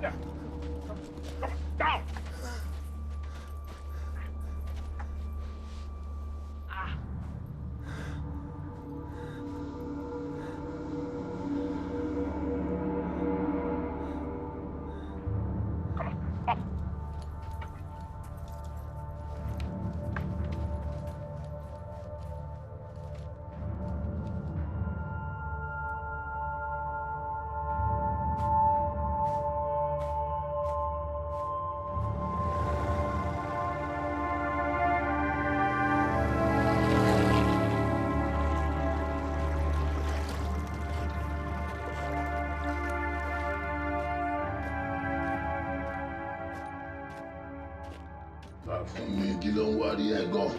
Come on, down! Come on, up! Fún mi kí ló ń wárí ẹ gan.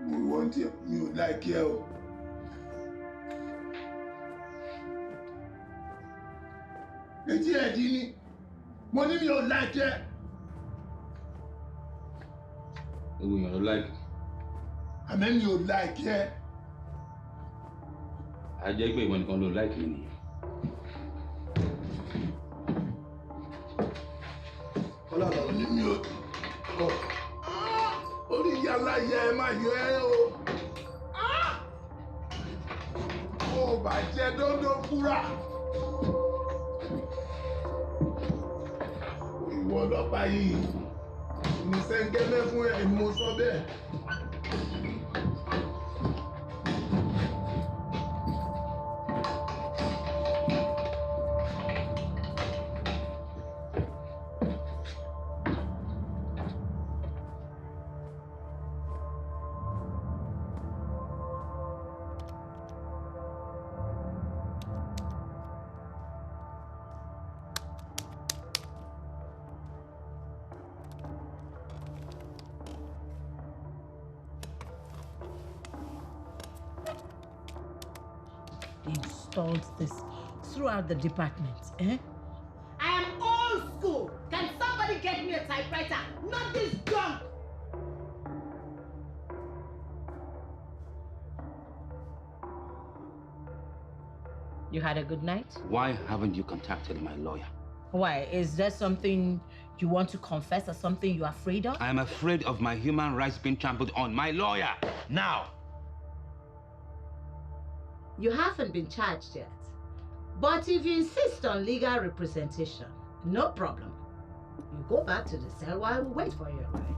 Mo wọ́n tí mi ò láìkí ẹ o. Etí ẹ̀ dín ní. Mo ní mi ò láìkí ẹ. Ewu èèyàn ló láìkí. Àmẹ́ mi ò láìkí ẹ. A jẹ́ pé ìwọ nìkan ló láìkí mi nìyẹn. Ọlọ́run ní mi ò kọ́. Orí ìyá aláyẹ ẹ máa yọ ẹ o. Ó bàjẹ́ dóńdó fúra. Ìwọ ọlọ́pàá yìí ní sẹ́ńgẹ́lẹ́ fún ẹ̀ mo sọ bẹ́ẹ̀. Installed this throughout the department, eh? I am old school. Can somebody get me a typewriter? Not this junk. You had a good night? Why haven't you contacted my lawyer? Why? Is there something you want to confess or something you're afraid of? I am afraid of my human rights being trampled on. My lawyer, now! You haven't been charged yet. But if you insist on legal representation, no problem. You go back to the cell while we wait for your ride.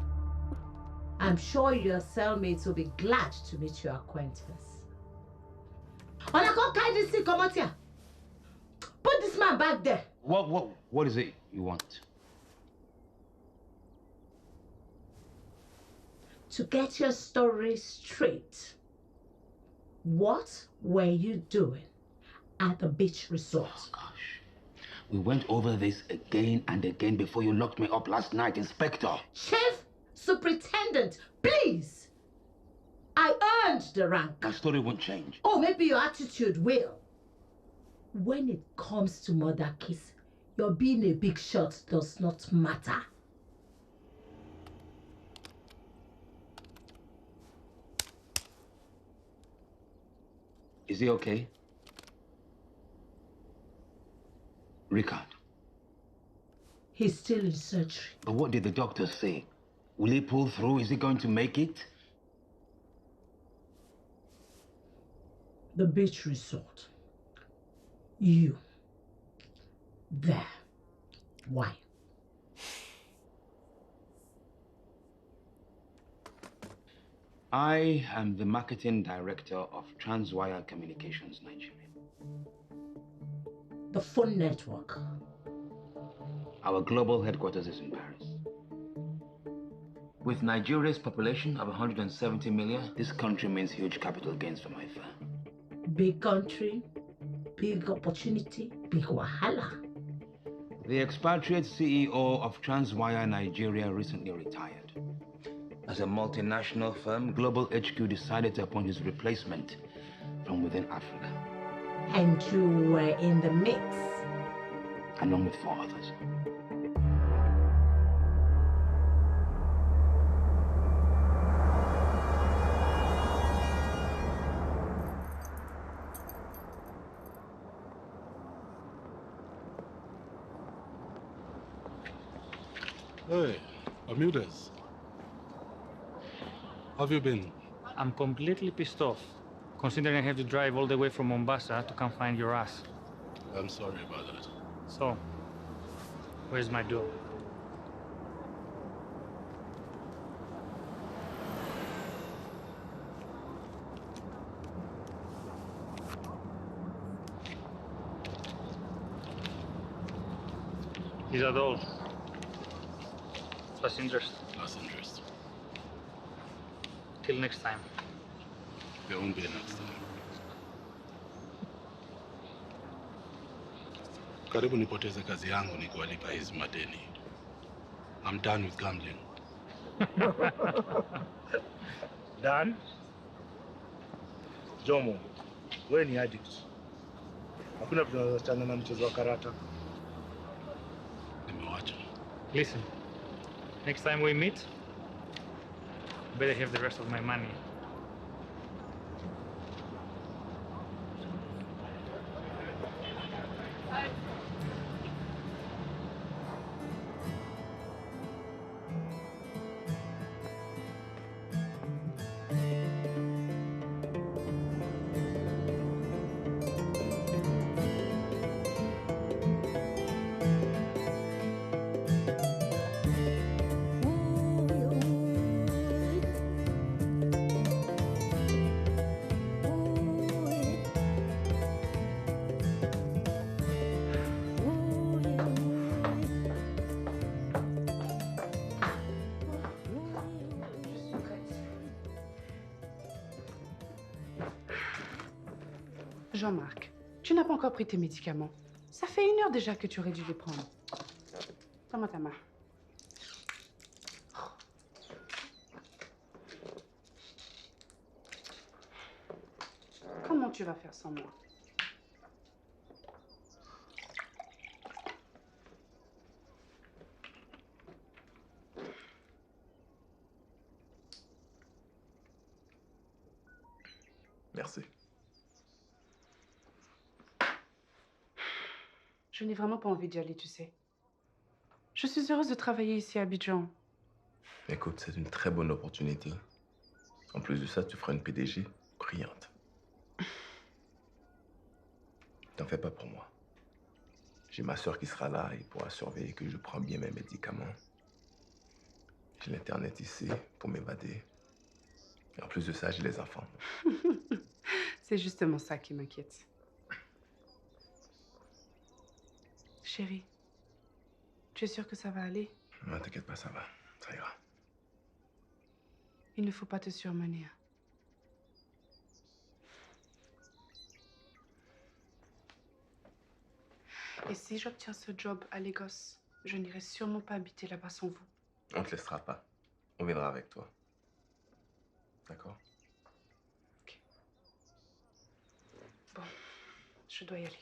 I'm sure your cellmates will be glad to meet your acquaintance. When I go carry this thing, come out here. Put this man back there. What is it you want? To get your story straight, what were you doing at the beach resort? Oh, gosh. We went over this again and again before you locked me up last night, Inspector. Chief Superintendent, please. I earned the rank. My story won't change. Oh, maybe your attitude will. When it comes to murder case, your being a big shot does not matter. Is he okay? Ricard. He's still in surgery. But what did the doctor say? Will he pull through? Is he going to make it? The beach resort. You. There. Why? I am the marketing director of Transwire Communications, Nigeria. The phone network. Our global headquarters is in Paris. With Nigeria's population of 170 million, this country means huge capital gains for my firm. Big country, big opportunity, big wahala. The expatriate CEO of Transwire Nigeria recently retired. As a multinational firm, Global HQ decided to appoint his replacement from within Africa. And you were in the mix. Along with 4 others. Hey, Bermudez. How have you been? I'm completely pissed off, considering I have to drive all the way from Mombasa to come find your ass. I'm sorry about that. So, where's my dough? These are all passengers. Passengers. Till next time. There won't be a next time. Karibu nipoteze kazi yangu ni kuwalipa hizi madeni. I'm done with gambling. Dan, Jomo, wewe ni addict. Hakuna vitu tunachana na mchezo wa karata. Nimewacha. Listen, next time we meet, you better have the rest of my money. Jean-Marc, tu n'as pas encore pris tes médicaments. Ça fait 1 heure déjà que tu aurais dû les prendre. Donne-moi ta main. Comment tu vas faire sans moi? Merci. Je n'ai vraiment pas envie d'y aller, tu sais. Je suis heureuse de travailler ici à Abidjan. Écoute, c'est une très bonne opportunité. En plus de ça, tu feras une PDG brillante. T'en fais pas pour moi. J'ai ma soeur qui sera là et pourra surveiller que je prends bien mes médicaments. J'ai l'internet ici pour m'évader. Et en plus de ça, j'ai les enfants. C'est justement ça qui m'inquiète. Chérie, tu es sûre que ça va aller? Non, t'inquiète pas, ça va. Ça ira. Il ne faut pas te surmener. Et si j'obtiens ce job à Lagos, je n'irai sûrement pas habiter là-bas sans vous. On te laissera pas. On viendra avec toi. D'accord? Ok. Bon, je dois y aller.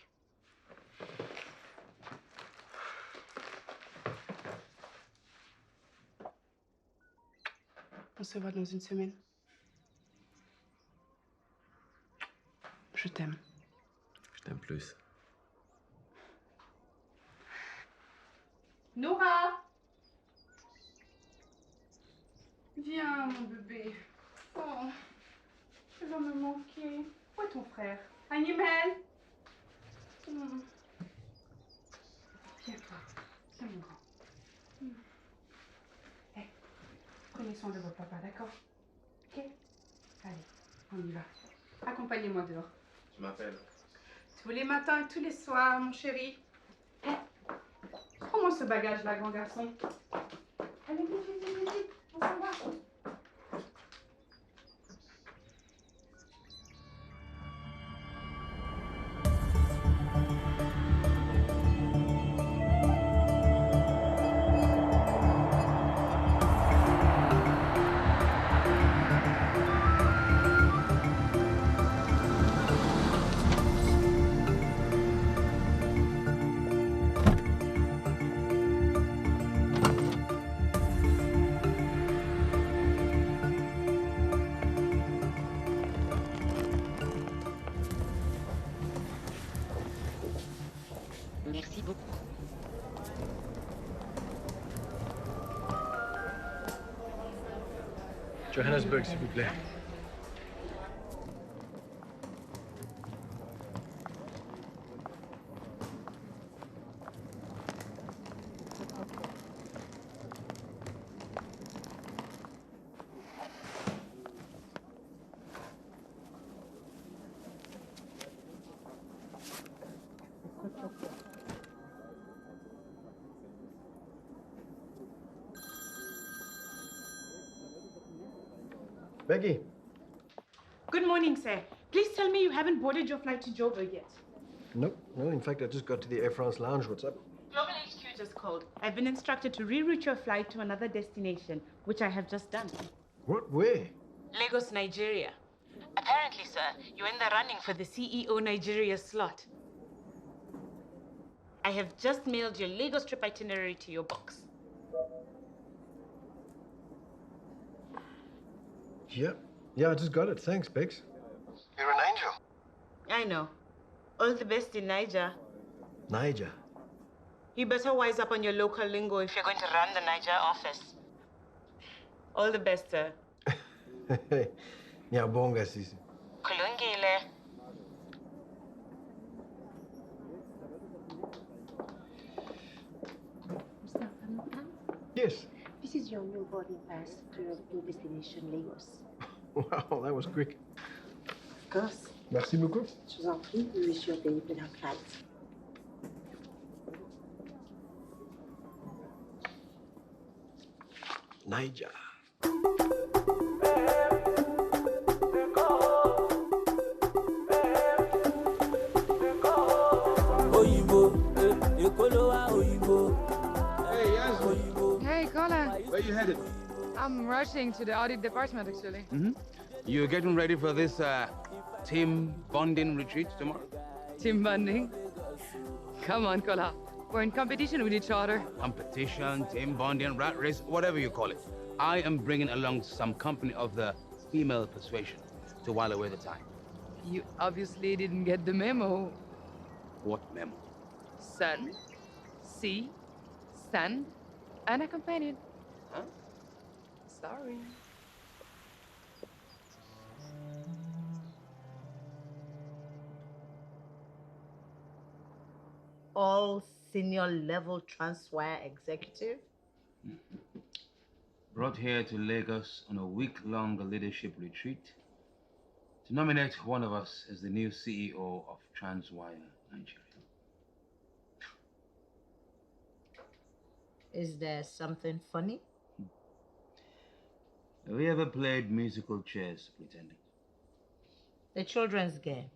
On se voit dans 1 semaine. Je t'aime. Je t'aime plus. Nora! Viens, mon bébé. Oh, tu vas me manquer. Où est ton frère? Animal! Viens, toi. Viens, mon grand. Hey, prenez soin de votre papa, d'accord? Ok? Allez, on y va. Accompagnez-moi dehors. Tu m'appelles? Tous les matins et tous les soirs, mon chéri. Hey, prends-moi ce bagage-là, grand garçon. Allez, vite, vite, vite, vite. On s'en va. Merci beaucoup. Johannesburg, s'il vous plaît. Becky. Good morning, sir. Please tell me you haven't boarded your flight to Joburg yet. Nope. No, in fact, I just got to the Air France lounge. What's up? Global HQ just called. I've been instructed to reroute your flight to another destination, which I have just done. What? Where? Lagos, Nigeria. Apparently, sir, you're in the running for the CEO Nigeria slot. I have just mailed your Lagos trip itinerary to your box. Yep. Yeah, I just got it. Thanks, Bex. You're an angel. I know. All the best in Niger. Niger. You better wise up on your local lingo if you're going to run the Niger office. All the best, sir. Nyabonga, Sisi. Kulungile. Mr. Hamilton? Yes. This is your new boarding pass to your new destination, Lagos. Wow, that was quick. Of course. Merci beaucoup. Je vous en prie, we wish you a very pleasant flight. Niger. Hey, Yazoo. Hey, Kola. Where you headed? I'm rushing to the audit department, actually. You're getting ready for this team bonding retreat tomorrow? Team bonding? Come on, Kola. We're in competition with each other. Competition, team bonding, rat race, whatever you call it. I am bringing along some company of the female persuasion to while away the time. You obviously didn't get the memo. What memo? Sun, sea, sand, and a companion. Huh? Sorry. All senior level Transwire executive? Brought here to Lagos on a week-long leadership retreat to nominate one of us as the new CEO of Transwire Nigeria. Is there something funny? Have you ever played musical chairs, pretending? The children's game.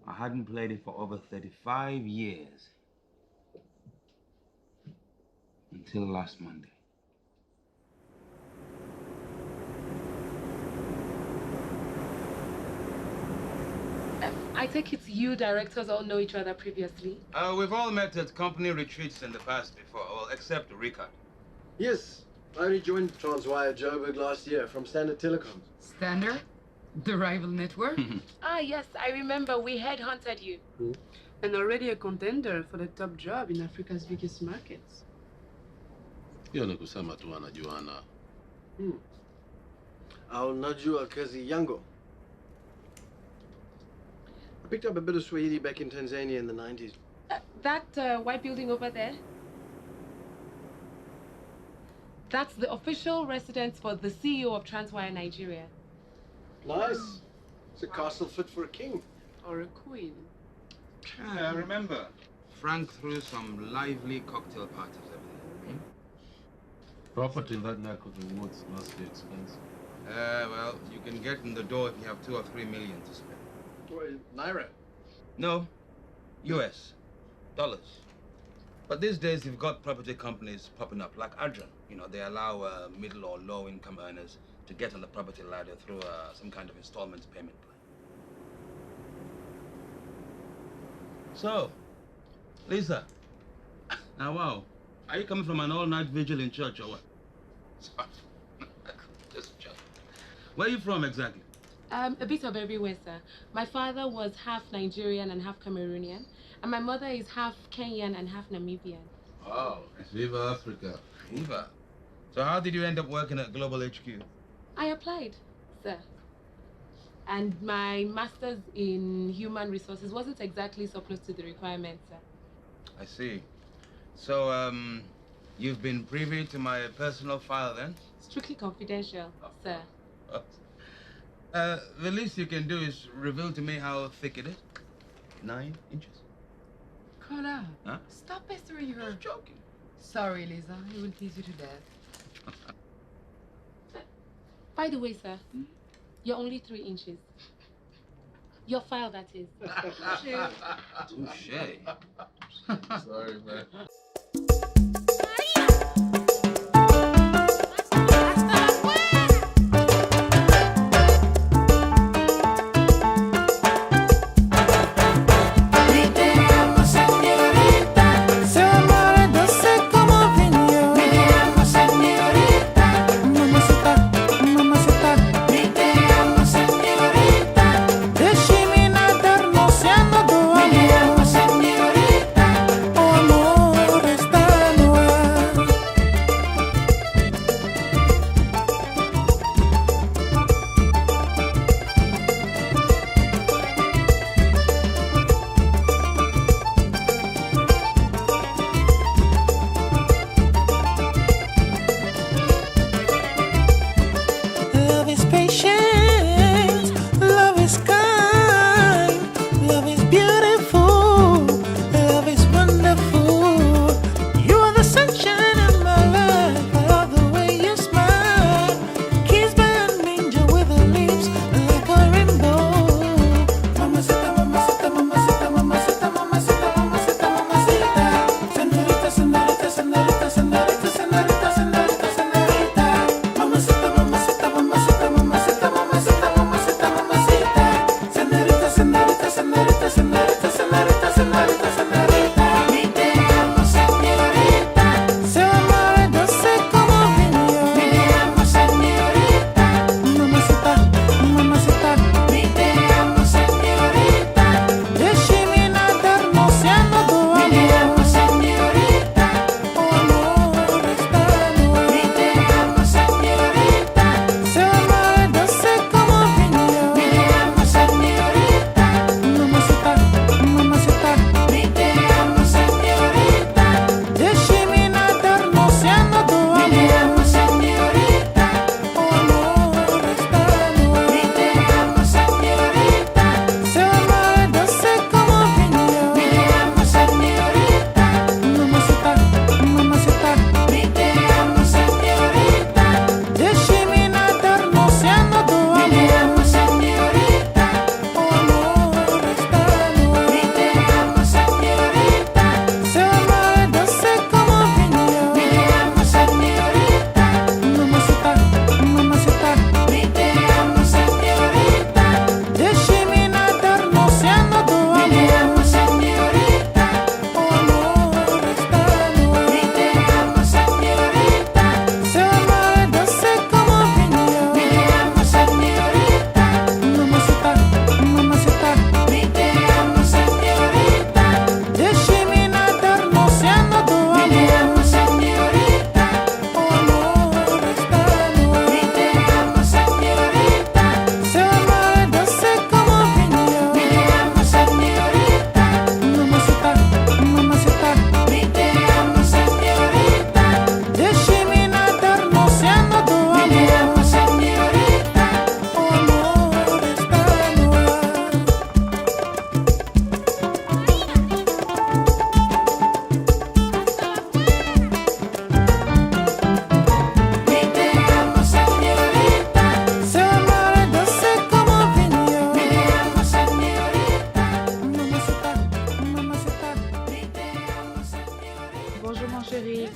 I hadn't played it for over 35 years. Until last Monday. I take it you directors all know each other previously? We've all met at company retreats in the past before, well, except Ricard. Yes. I only joined Transwire Joburg last year from Standard Telecoms. Standard? The rival network? Yes, I remember we headhunted you. And already a contender for the top job in Africa's biggest markets. Hiyo ni kusema tu anajuana. Au najua kazi yangu. I picked up a bit of Swahili back in Tanzania in the 90s. That white building over there? That's the official residence for the CEO of Transwire Nigeria. Nice. It's a castle fit for a king. Or a queen. I remember. Frank threw some lively cocktail parties over there. Property in that neck of the woods must be expensive. Well, you can get in the door if you have 2 or 3 million to spend. Well, Naira. No, US, dollars. But these days, you've got property companies popping up, like Adrian. You know, they allow middle or low-income earners to get on the property ladder through some kind of installment payment plan. So, Lisa, now wow, are you coming from an all-night vigil in church or what? Sorry, just joking. Where are you from exactly? A bit of everywhere, sir. My father was half Nigerian and half Cameroonian, and my mother is half Kenyan and half Namibian. Wow. Viva Africa. Viva. So how did you end up working at Global HQ? I applied, sir. And my master's in human resources wasn't exactly surplus to the requirements, sir. I see. So, you've been privy to my personal file then? Strictly confidential, sir. The least you can do is reveal to me how thick it is. 9 inches. Kola, Huh? stop pestering her. Just joking. Sorry, Lisa. He will tease you to death. By the way, sir, you're only 3 inches. Your file, that is. Touche. Sorry, man.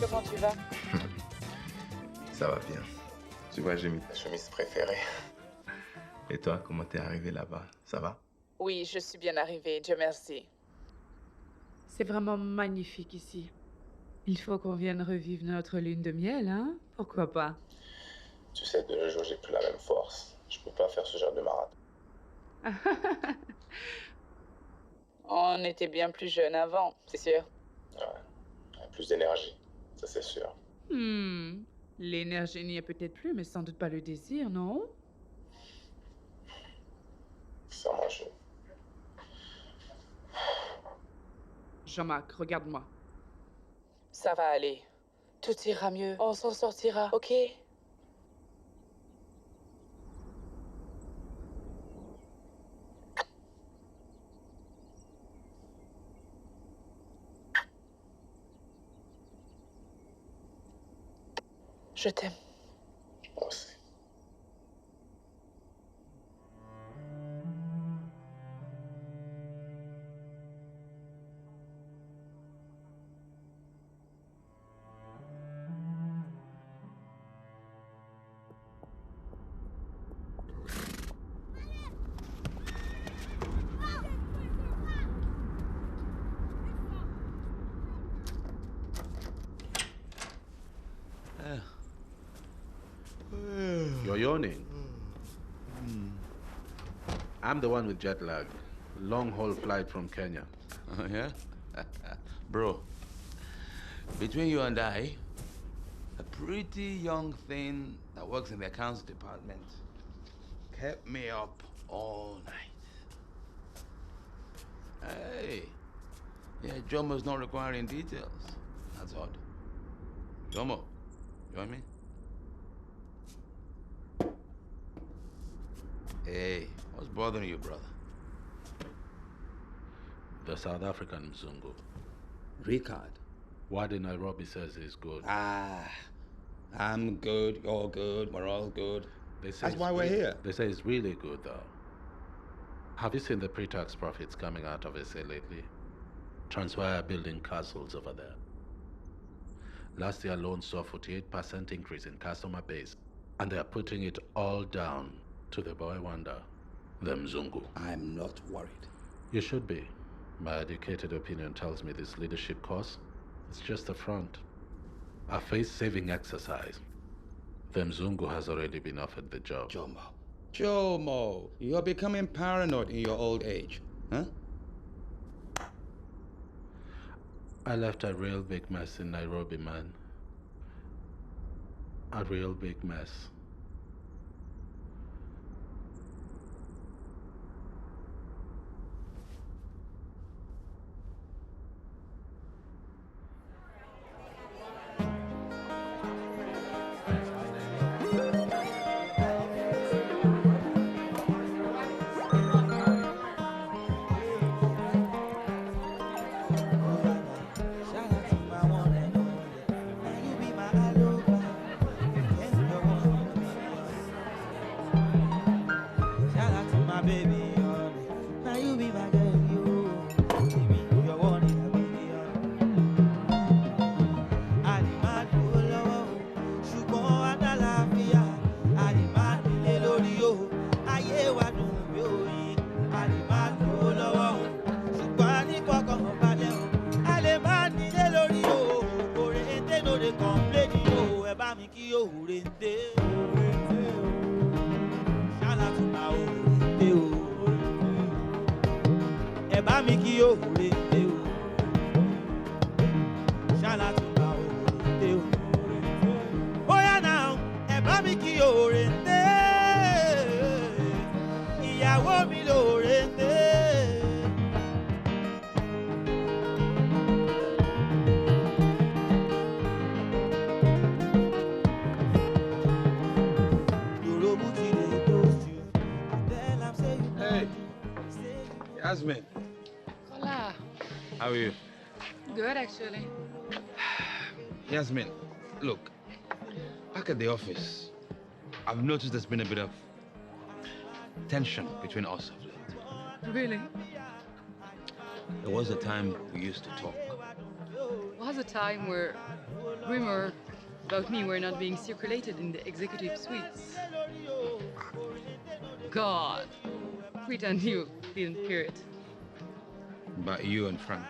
comment tu vas? Ça va bien. Tu vois, j'ai mis ta chemise préférée. Et toi, comment t'es arrivé là-bas? Ça va? Oui, je suis bien arrivée, Dieu merci. C'est vraiment magnifique ici. Il faut qu'on vienne revivre notre lune de miel, hein? Pourquoi pas? Tu sais, de nos jours, j'ai plus la même force. Je peux pas faire ce genre de marathon. On était bien plus jeunes avant, c'est sûr. Ouais, plus d'énergie, ça c'est sûr. L'énergie n'y est peut-être plus, mais sans doute pas le désir, non? Ça marche. Jean-Marc, regarde-moi. Ça va aller. Tout ira mieux. On s'en sortira, ok? Je t'aime. Moi aussi. You're yawning. I'm the one with jet lag. Long haul flight from Kenya. Oh, yeah? Bro, between you and I, a pretty young thing that works in the accounts department kept me up all night. Hey, yeah, Jomo's not requiring details. That's odd. Jomo, join me? Hey, what's bothering you, brother? The South African Mzungu. Ricard. Wadi Nairobi says he's good. Ah, I'm good, you're good, we're all good. They say That's why we're here. They say it's really good, though. Have you seen the pre-tax profits coming out of SA lately? Transwire building castles over there. Last year alone saw 48% increase in customer base, and they are putting it all down to the boy wonder, the Mzungu. I'm not worried. You should be. My educated opinion tells me this leadership course, it's just a front. A face-saving exercise. The Mzungu has already been offered the job. Jomo, you're becoming paranoid in your old age, huh? I left a real big mess in Nairobi, man. A real big mess. Yasmin. Hola. How are you? Good, actually. Yasmin, look, back at the office, I've noticed there's been a bit of tension between us of late. Really? There was a time we used to talk. Was a time where rumors about me were not being circulated in the executive suites. God, pretend you didn't hear it. But you and Frank.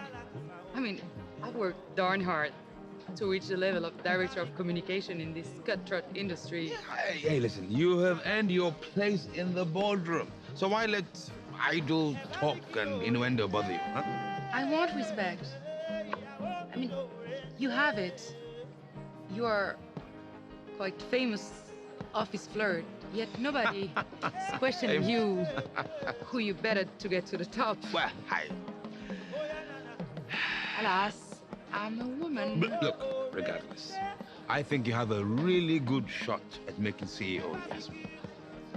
I mean, I've worked darn hard to reach the level of director of communication in this cutthroat industry. Hey, listen, you have earned your place in the boardroom. So why let idle talk and innuendo bother you, huh? I want respect. I mean, you have it. You are quite famous office flirt, yet nobody is questioning you who you betted to get to the top. Well, Alas, I'm a woman. But look, regardless, I think you have a really good shot at making CEO, Yasmin.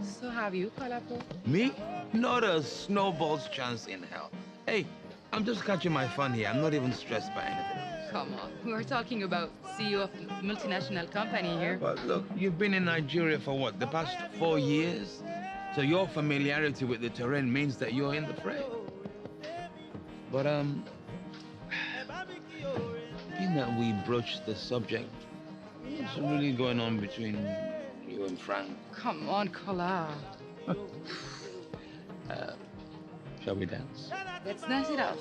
So have you, Kalapo? Me? Not a snowball's chance in hell. Hey, I'm just catching my fun here. I'm not even stressed by anything. Come on, we're talking about CEO of a multinational company here. But look, you've been in Nigeria for what, the past 4 years? So your familiarity with the terrain means that you're in the fray. But, in that we broached the subject, what's really going on between you and Frank? Come on, Kola. Shall we dance? Let's dance it off.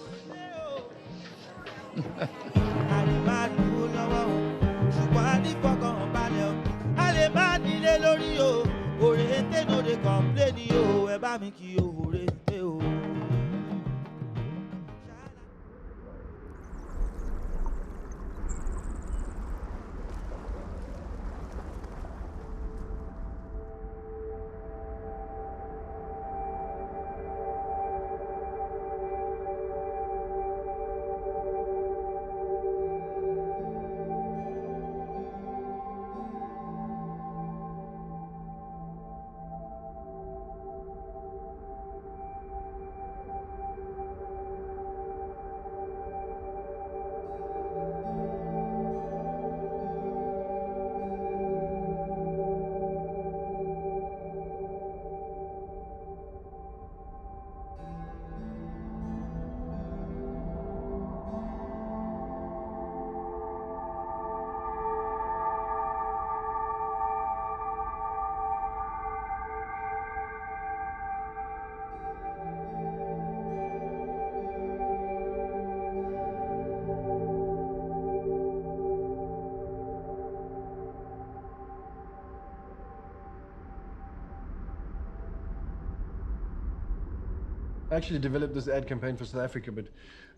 I actually developed this ad campaign for South Africa, but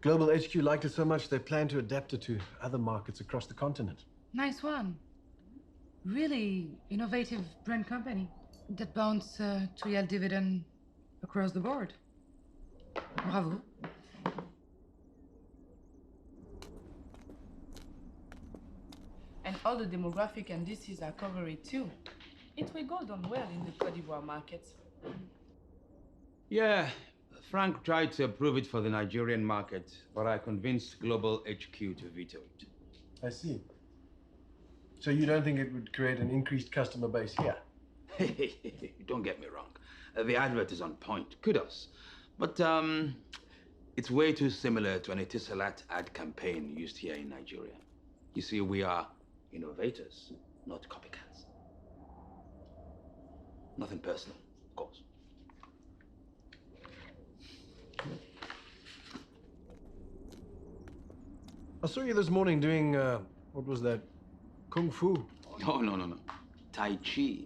Global HQ liked it so much they plan to adapt it to other markets across the continent. Nice one. Really innovative brand company that bounds to yield dividend across the board. Bravo. And all the demographic and disease are covered too. It will go down well in the Côte d'Ivoire market. Yeah, Frank tried to approve it for the Nigerian market, but I convinced Global HQ to veto it. I see. So you don't think it would create an increased customer base here? Don't get me wrong. The advert is on point. Kudos. But it's way too similar to an Etisalat ad campaign used here in Nigeria. You see, we are innovators, not copycats. Nothing personal, of course. I saw you this morning doing, what was that? Kung Fu? No. Tai Chi.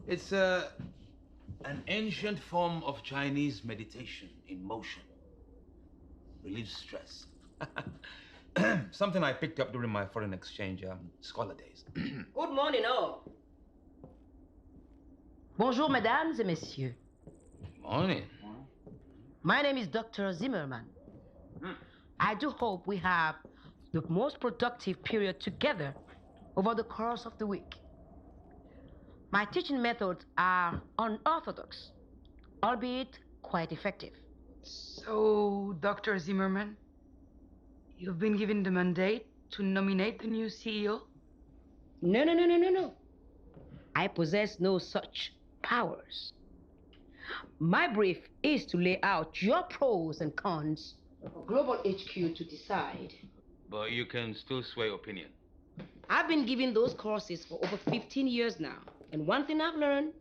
It's an ancient form of Chinese meditation in motion. Relieves stress. Something I picked up during my foreign exchange scholar days. Good morning, all. Bonjour, mesdames et messieurs. Morning. My name is Dr. Zimmerman. I do hope we have the most productive period together over the course of the week. My teaching methods are unorthodox, albeit quite effective. So, Dr. Zimmerman, you've been given the mandate to nominate the new CEO? No. I possess no such powers. My brief is to lay out your pros and cons for Global HQ to decide. But you can still sway opinion. I've been giving those courses for over 15 years now. And one thing I've learned,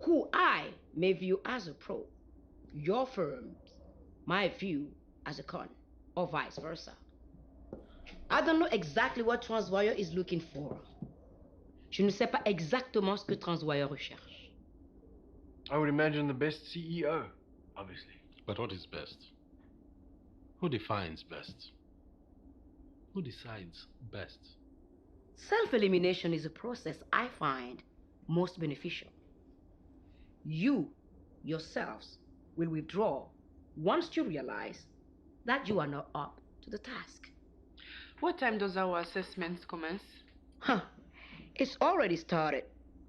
who I may view as a pro, your firm, my view as a con, or vice versa. I don't know exactly what Transwire is looking for. Je ne sais pas exactement ce que Transwire recherche. I would imagine the best CEO, obviously. But what is best? Who defines best? Who decides best? Self-elimination is a process I find most beneficial. You, yourselves, will withdraw once you realize that you are not up to the task. What time does our assessment commence? Huh. It's already started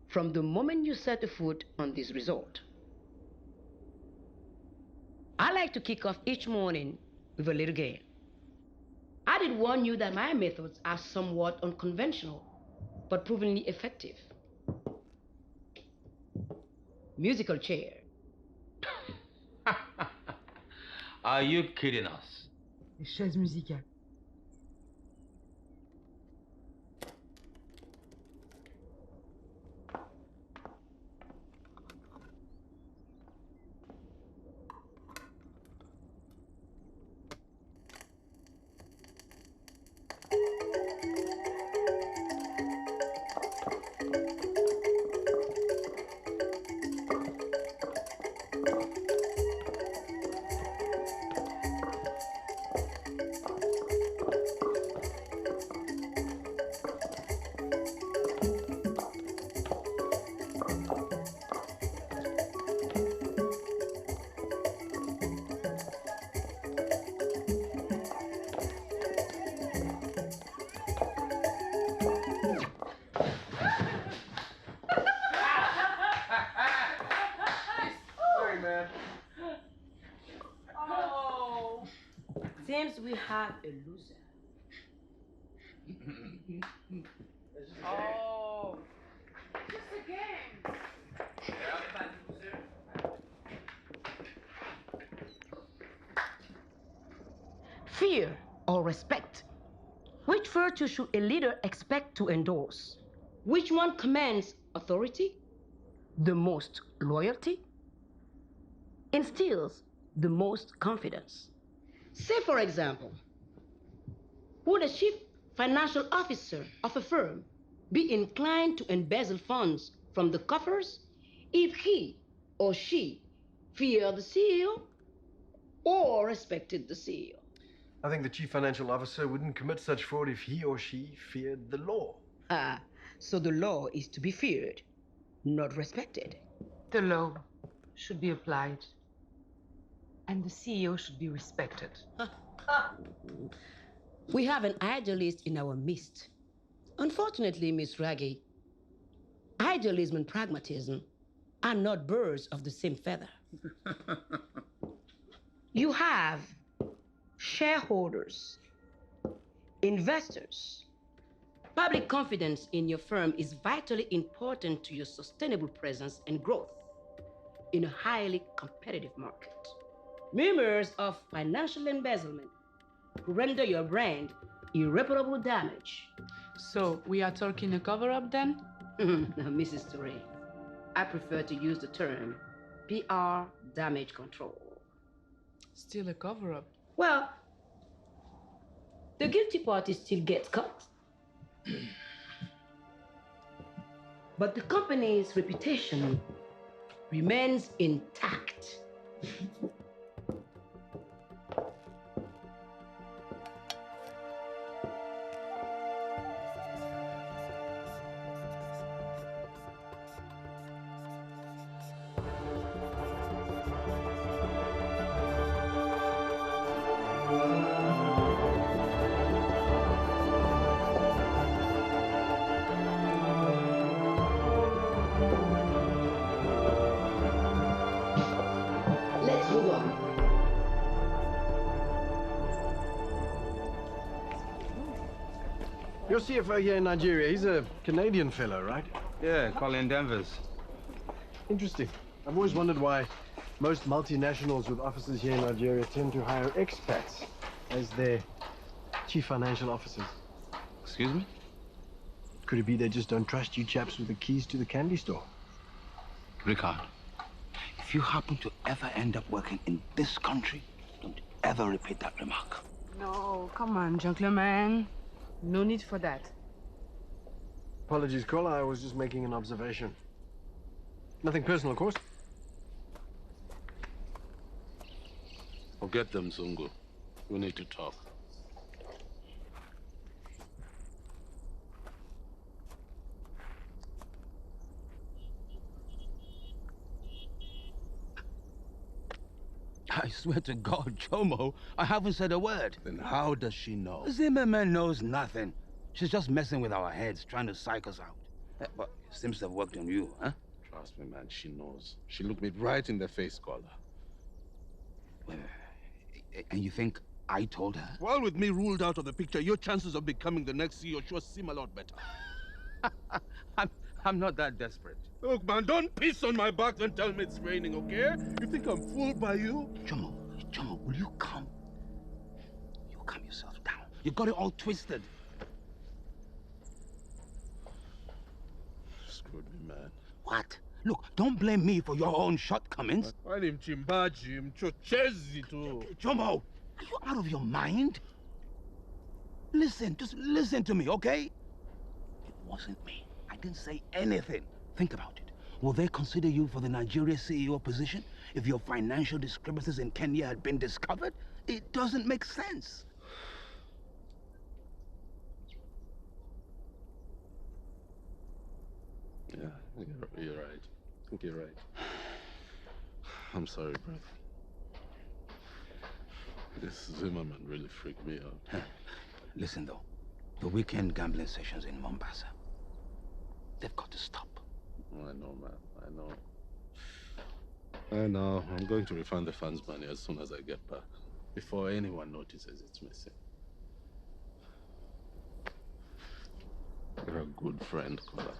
from the moment you set a foot on this resort. I like to kick off each morning with a little game. I did warn you that my methods are somewhat unconventional, but provenly effective. Musical chair. Are you kidding us? Chaise musicale. Seems we have a loser. Oh, just a game. Fear or respect? Which virtue should a leader expect to endorse? Which one commands authority? The most loyalty? Instills the most confidence? Say, for example, would a chief financial officer of a firm be inclined to embezzle funds from the coffers if he or she feared the CEO or respected the CEO? I think the chief financial officer wouldn't commit such fraud if he or she feared the law. Ah, so the law is to be feared, not respected. The law should be applied, and the CEO should be respected. We have an idealist in our midst. Unfortunately, Miss Raggy, idealism and pragmatism are not birds of the same feather. You have shareholders, investors. Public confidence in your firm is vitally important to your sustainable presence and growth in a highly competitive market. Rumors of financial embezzlement render your brand irreparable damage. So we are talking a cover-up then? Now, Mrs. Touré, I prefer to use the term PR damage control. Still a cover-up. Well, the guilty party still gets cut. But the company's reputation remains intact. Let's move on. Your CFO here in Nigeria, he's a Canadian fellow, right? Yeah, Colin Denvers. Interesting. I've always wondered why most multinationals with offices here in Nigeria tend to hire expats as their chief financial officers. Excuse me? Could it be they just don't trust you chaps with the keys to the candy store? Ricard, if you happen to ever end up working in this country, don't ever repeat that remark. No, come on, gentlemen. No need for that. Apologies, caller. I was just making an observation. Nothing personal, of course. Forget them, Zungu. We need to talk. swear to God, Jomo, I haven't said a word. Then how does she know? Zimmerman knows nothing. She's just messing with our heads, trying to psych us out. But it seems to have worked on you, huh? Trust me, man, she knows. She looked me right in the face, Scholar. Well, and you think I told her? Well, with me ruled out of the picture, your chances of becoming the next CEO sure seem a lot better. I'm not that desperate. Look, man, don't piss on my back and tell me it's raining, okay? You think I'm fooled by you? Jomo, will you calm? You calm yourself down. You got it all twisted. Screwed me, man. What? Look, don't blame me for your own shortcomings. Why him chimbaji, him chochezi too? Jomo, are you out of your mind? Listen, just listen to me, okay? It wasn't me. I didn't say anything. Think about it. Will they consider you for the Nigeria CEO position if your financial discrepancies in Kenya had been discovered? It doesn't make sense. Yeah, you're right. I think you're right. I'm sorry, brother. This Zimmerman really freaked me out. Listen, though. The weekend gambling sessions in Mombasa, they've got to stop. I know, man. I know. I'm going to refund the funds money as soon as I get back, before anyone notices it's missing. You're a good friend, Kula.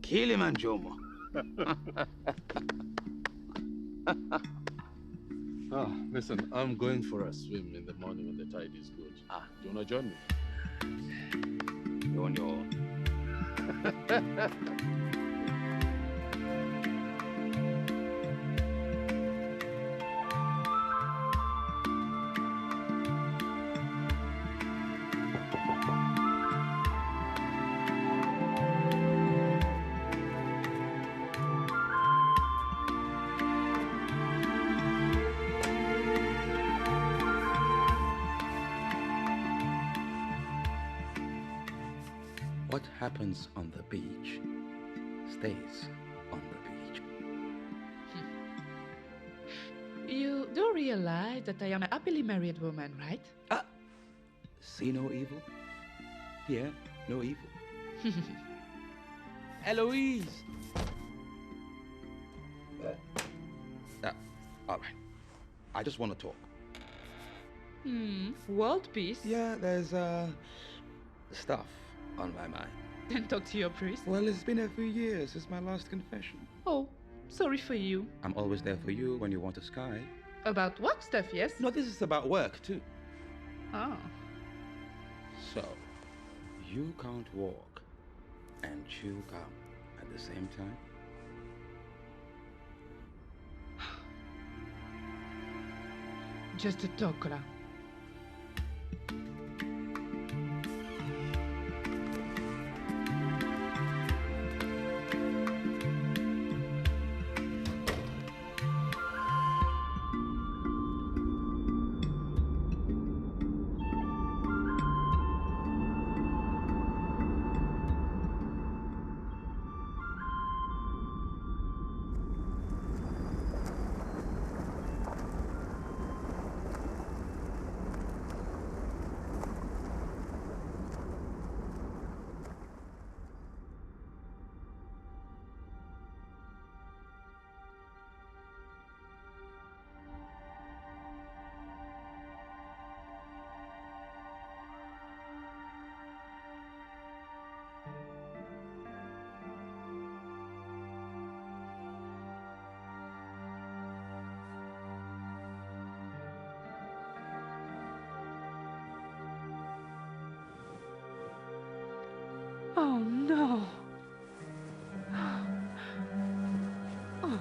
Kilimanjaro. Listen, I'm going for a swim in the morning when the tide is good. Do you want to join me? You're on your own. What happens on the beach stays on the beach. You do realize that I am a happily married woman, right? See no evil? Here, no evil. Eloise! All right. I just want to talk. World peace? Yeah, there's, stuff on my mind. Then talk to your priest. Well, it's been a few years since my last confession. Oh, sorry for you. I'm always there for you when you want to sky. About work stuff, yes? No, this is about work, too. Oh. So, you can't walk and chew gum at the same time? Just a talk, Ola. Oh, no. Oh.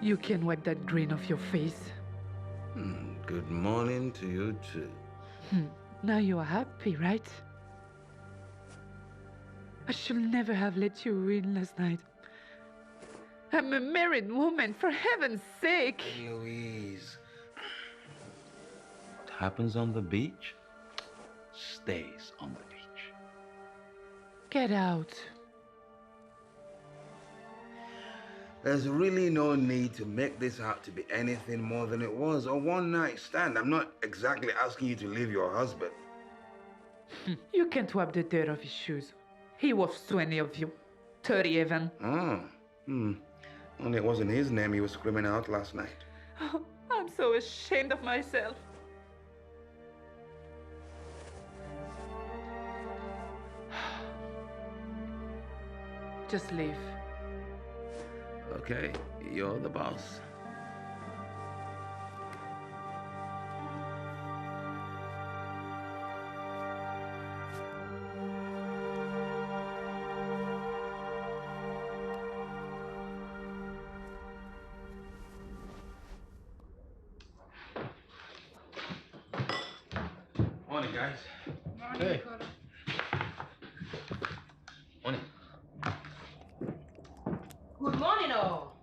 You can wipe that grin off your face. Good morning to you too. Now you are happy, right? I should never have let you win last night. I'm a married woman, for heaven's sake. Louise. What happens on the beach stays on the beach. Get out. There's really no need to make this out to be anything more than it was, a one-night stand. I'm not exactly asking you to leave your husband. You can't wipe the dirt off his shoes. He was 20 of you. 30 even. Oh, Only it wasn't his name he was screaming out last night. Oh, I'm so ashamed of myself. Just leave. Okay, you're the boss. Morning, guys. Hey. Morning. Good morning, all.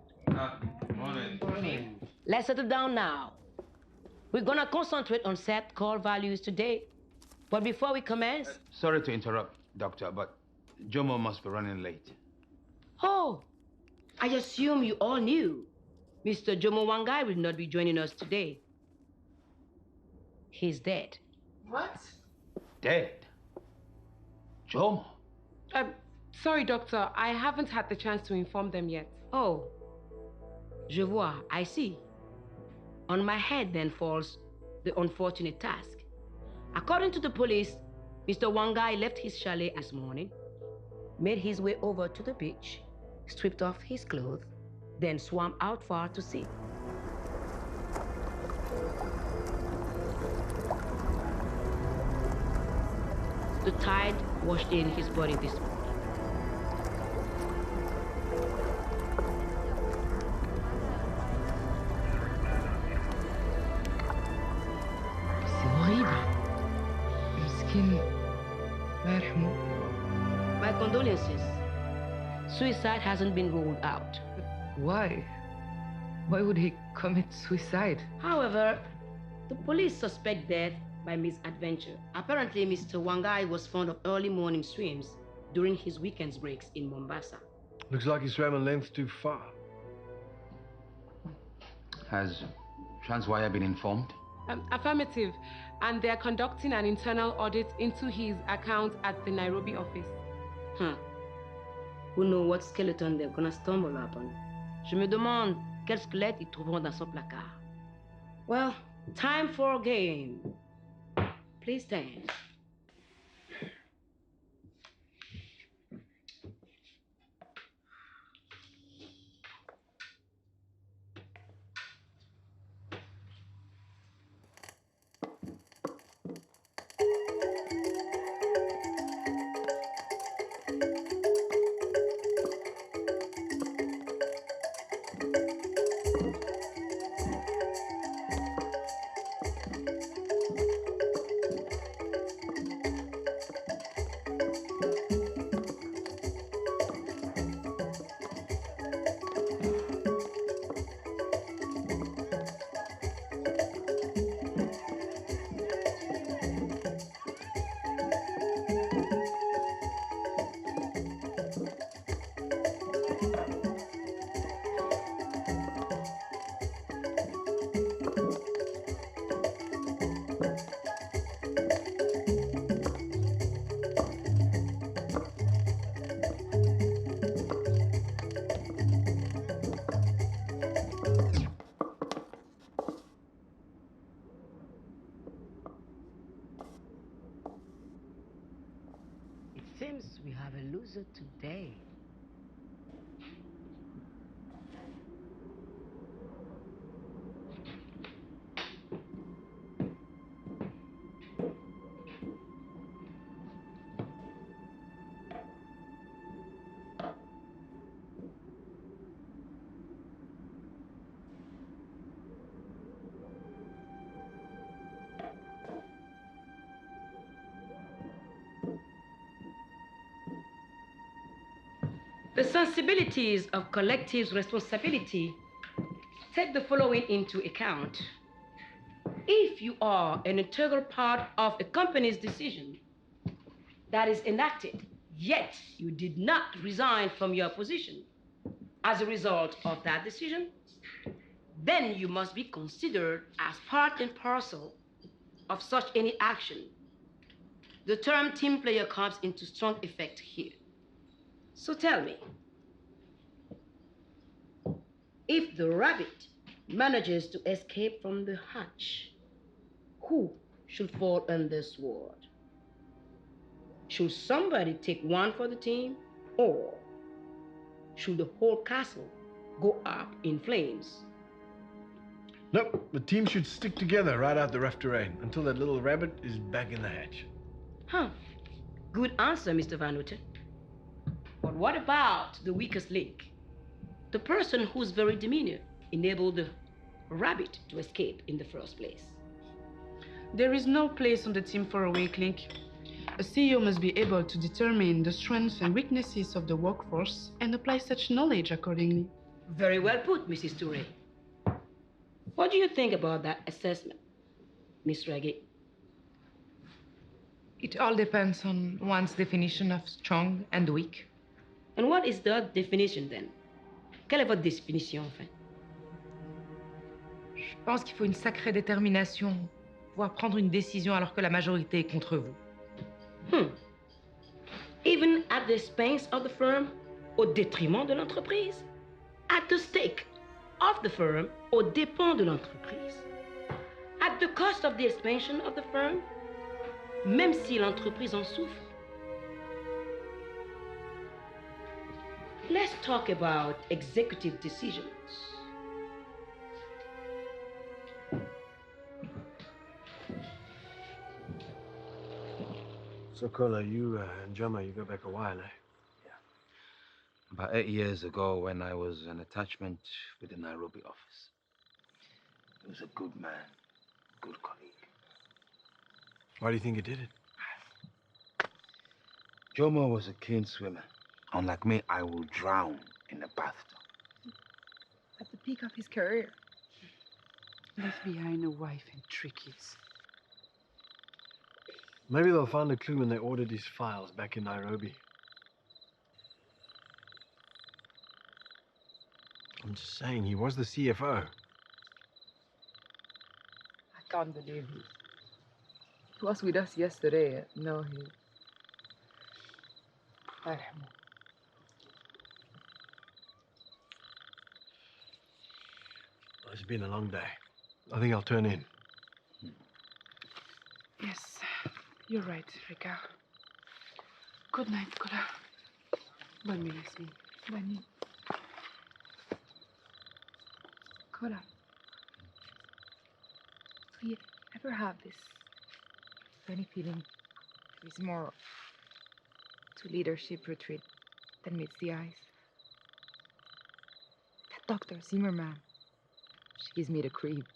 Morning. Let's settle down now. We're gonna concentrate on set core values today. But before we commence... Sorry to interrupt, Doctor, but Jomo must be running late. Oh, I assume you all knew. Mr. Jomo Wangai will not be joining us today. He's dead. What? Dead? Jomo? Sorry, Doctor. I haven't had the chance to inform them yet. Oh, je vois, I see. On my head then falls the unfortunate task. According to the police, Mr. Wangai left his chalet this morning, made his way over to the beach, stripped off his clothes, then swam out far to sea. The tide washed in his body this morning. C'est horrible. Miskin. Allah yarhamou. My condolences. Suicide hasn't been ruled out. Why? Why would he commit suicide? However, the police suspect death by misadventure. Apparently, Mr. Wangai was fond of early morning swims during his weekend breaks in Mombasa. Looks like he swam a length too far. Has Transwire been informed? Affirmative. And they're conducting an internal audit into his account at the Nairobi office. Who knows what skeleton they're gonna stumble upon? Je me demande quel squelette ils trouveront dans son placard. Well, time for a game. Please stand. Seems we have a loser today. The sensibilities of collective responsibility take the following into account. If you are an integral part of a company's decision that is enacted, yet you did not resign from your position, as a result of that decision, then you must be considered as part and parcel of such any action. The term team player comes into strong effect here. So tell me, if the rabbit manages to escape from the hatch, who should fall under sword? Should somebody take one for the team, or should the whole castle go up in flames? Nope, the team should stick together right out the rough terrain until that little rabbit is back in the hatch. Huh. Good answer, Mr. Van Houten. But what about the weakest link? The person whose very demeanor enabled the rabbit to escape in the first place. There is no place on the team for a weak link. A CEO must be able to determine the strengths and weaknesses of the workforce and apply such knowledge accordingly. Very well put, Mrs. Touré. What do you think about that assessment, Miss Reggie? It all depends on one's definition of strong and weak. And what is the definition then? Quelle est votre définition, enfin? Je pense qu'il faut une sacrée détermination pour pouvoir prendre une décision alors que la majorité est contre vous. Even at the expense of the firm, au détriment de l'entreprise? At the stake of the firm, au dépens de l'entreprise? At the cost of the expansion of the firm, même si l'entreprise en souffre? Let's talk about executive decisions. So, Kola, you and Jama, you go back a while, eh? About 8 years ago, when I was an attachment with the Nairobi office. He was a good man, good colleague. Why do you think he did it? Jomo was a keen swimmer. Unlike me, I will drown in a bathtub. At the peak of his career. Left behind a wife and 3 kids. Maybe they'll find a clue when they ordered his files back in Nairobi. I'm just saying, he was the CFO. I can't believe it. He was with us yesterday. No, he... It's been a long day. I think I'll turn in. Yes, you're right, Rika. Good night, Kola. Bonne nuit, Yasmine. Bonne nuit. Kola, do you ever have this funny feeling there is more to leadership retreat than meets the eyes? That Dr. Zimmerman, she gives me the creep,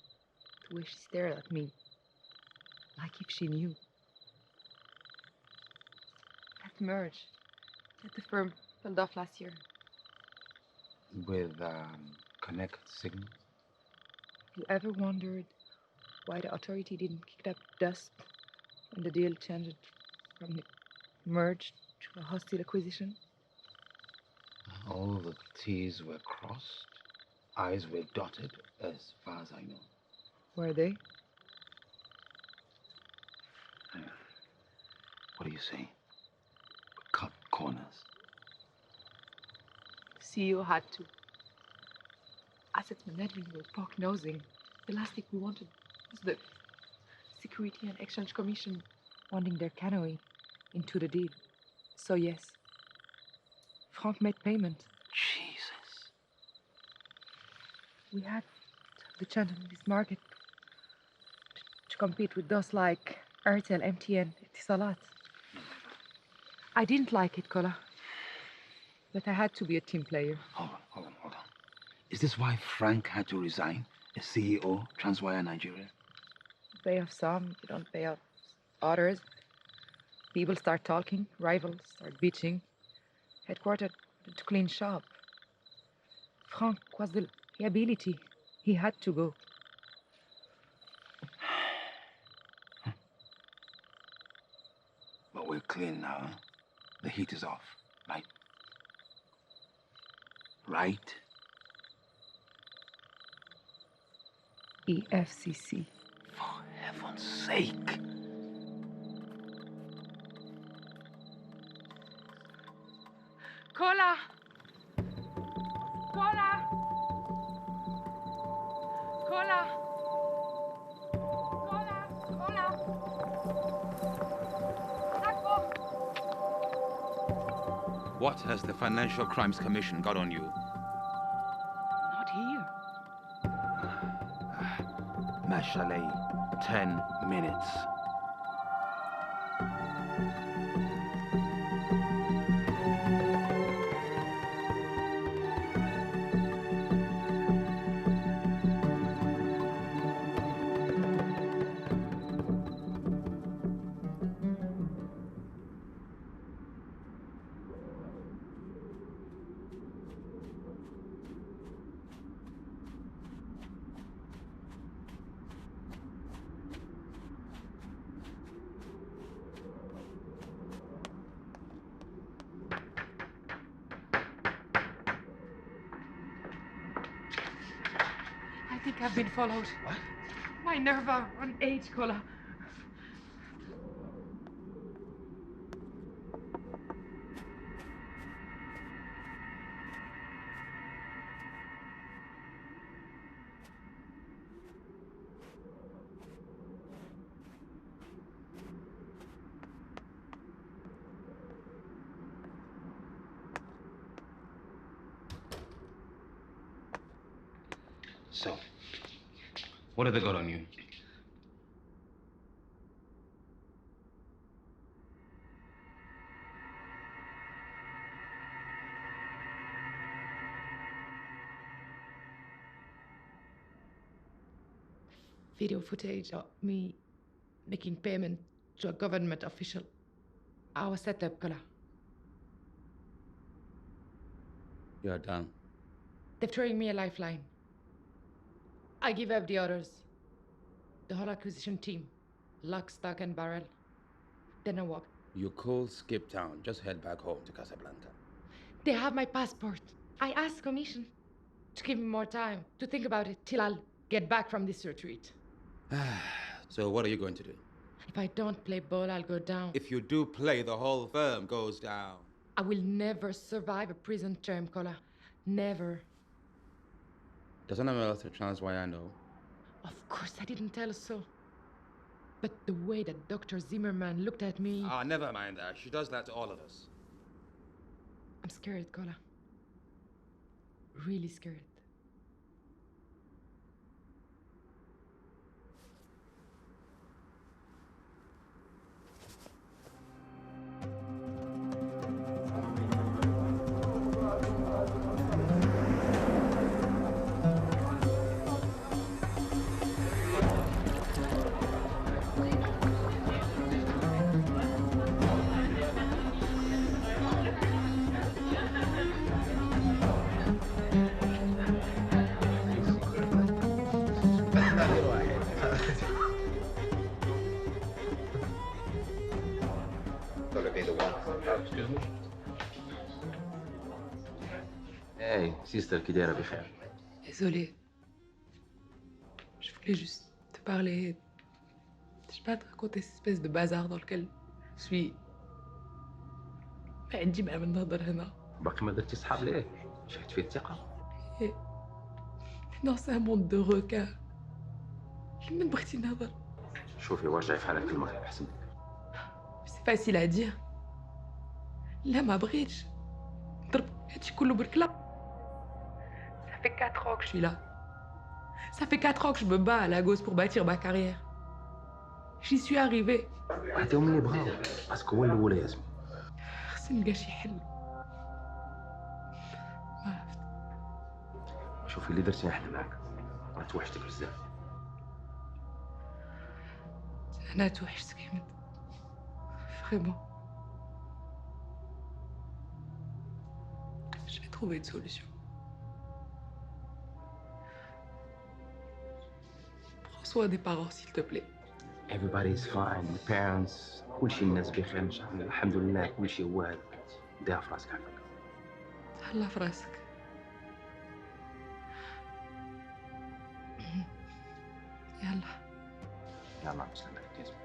the way she stared at me, like if she knew. That merge that the firm pulled off last year. With Connect Signal. You ever wondered why the authority didn't kick up dust when the deal changed from the merge to a hostile acquisition? All the T's were crossed, I's were dotted, as far as I know. Were they? What do you say? Cut corners. CEO had to. Asset management was pork-nosing. The last thing we wanted was the Security and Exchange Commission wanting their canoe into the deal. So yes, Frank made payment. Jesus. We had the chance in this market to compete with those like Airtel, MTN. It is a lot. I didn't like it, Kola. But I had to be a team player. Hold on. Is this why Frank had to resign as CEO, Transwire Nigeria? You pay off some, you don't pay off others. People start talking, rivals start bitching. Headquartered to clean shop. Frank was the liability. He had to go. But we're clean now, huh? The heat is off, right? right? EFCC. For heaven's sake. Cola! Cola! Cola! Cola! Cola! What has the Financial Crimes Commission got on you? Not here. Mashallah, 10 minutes. I think I've been followed. What? My nerves are on edge, Cola. So, what have they got on you? Video footage of me making payment to a government official. Our setup, Cola. You're done. They're throwing me a lifeline. I give up the others. The whole acquisition team. Lock, stock, and barrel. Then I walk. You cool skip town. Just head back home to Casablanca. They have my passport. I asked commission to give me more time to think about it till I'll get back from this retreat. So what are you going to do? If I don't play ball, I'll go down. If you do play, the whole firm goes down. I will never survive a prison term, Cola. Never. Does anyone else at Transwire know? Of course, I didn't tell her so. But the way that Dr. Zimmerman looked at me... Ah, never mind that. She does that to all of us. I'm scared, Cola. Really scared. Hey, sister, qui dira بخير. Désolée. Je voulais juste te parler. Je sais pas te raconter cette espèce de bazar dans lequel je suis. عندي مع من نهضر هنا. باقي ما درتي صحاب ليه؟ شفت فيه الثقة. Non, c'est un monde de requins. من بغيتي نهضر. شوفي ورجعي في حالك المغرب أحسن. C'est facile à dire. لا ما بغيتش. نضرب هادشي كله بالكلاب. Ça fait 4 ans que je suis là. Ça fait 4 ans que je me bats à Lagos pour bâtir ma carrière. J'y suis arrivée. عطيهم اللي بغاو باسكو هو الاول يا ياسمين. خصني نلقى شي حل. شوفي اللي درتي احنا معاك راه توحشتك بزاف. أنا توحشتك أحمد. Vraiment. Je vais trouver une solution. Prends soin des parents, s'il te plaît. Everybody is fine. The parents كلشي الناس بخير ان شاء الله. الحمد لله كلشي هو هذا. ديها في راسك عافاك. تهلا في راسك. يلا. يلا مستنيك ياسمين.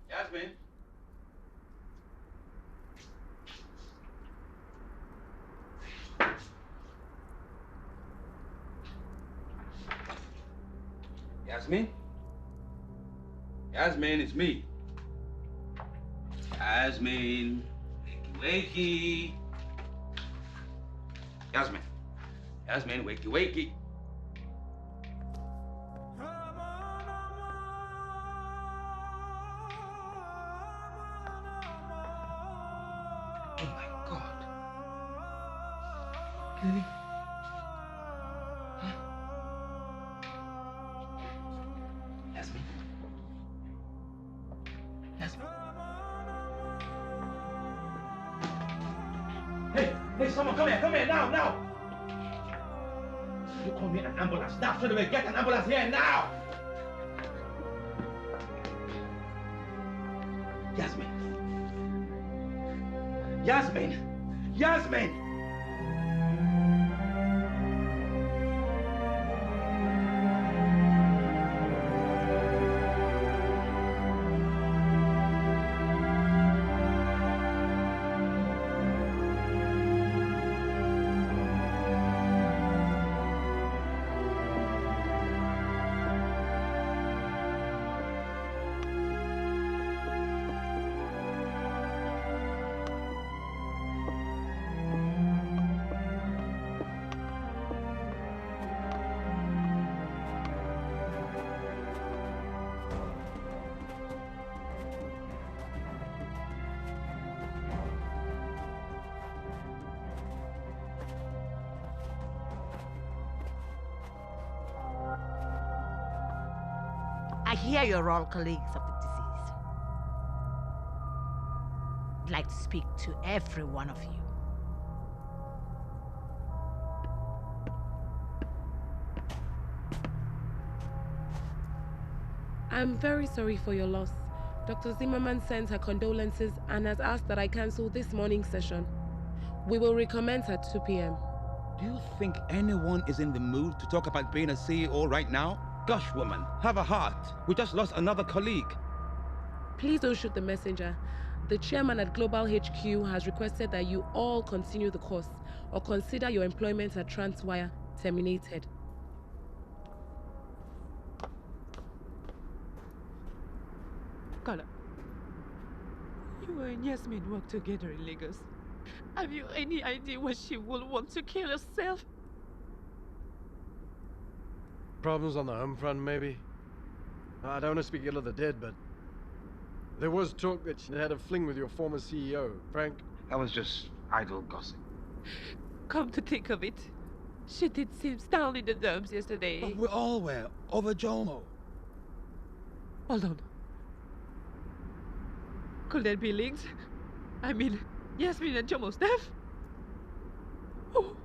Yasmin? Yasmin? Yasmin, it's me. Yasmin. Wakey, wakey. Yasmin. Yasmin, wakey, wakey. Really? Yasmin? Yasmin? Hey, someone come here, now! You call me an ambulance, now, straight away, get an ambulance here, now! Yasmin! Yasmin! Yasmin! I hear you're all colleagues of the deceased. I'd like to speak to every one of you. I'm very sorry for your loss. Dr. Zimmerman sends her condolences and has asked that I cancel this morning's session. We will recommence at 2 p.m. Do you think anyone is in the mood to talk about being a CEO right now? Gosh, woman, have a heart. We just lost another colleague. Please don't shoot the messenger. The chairman at Global HQ has requested that you all continue the course or consider your employment at Transwire terminated. Carla, you and Yasmin work together in Lagos. Have you any idea why she will want to kill herself? Problems on the home front, maybe? I don't want to speak ill of the dead, but there was talk that she had a fling with your former CEO, Frank. That was just idle gossip. Come to think of it, she did seem down in the dumps yesterday. But we all were, over Jomo. Hold on. Could that be linked? I mean, Yasmin and Jomo's death? Oh.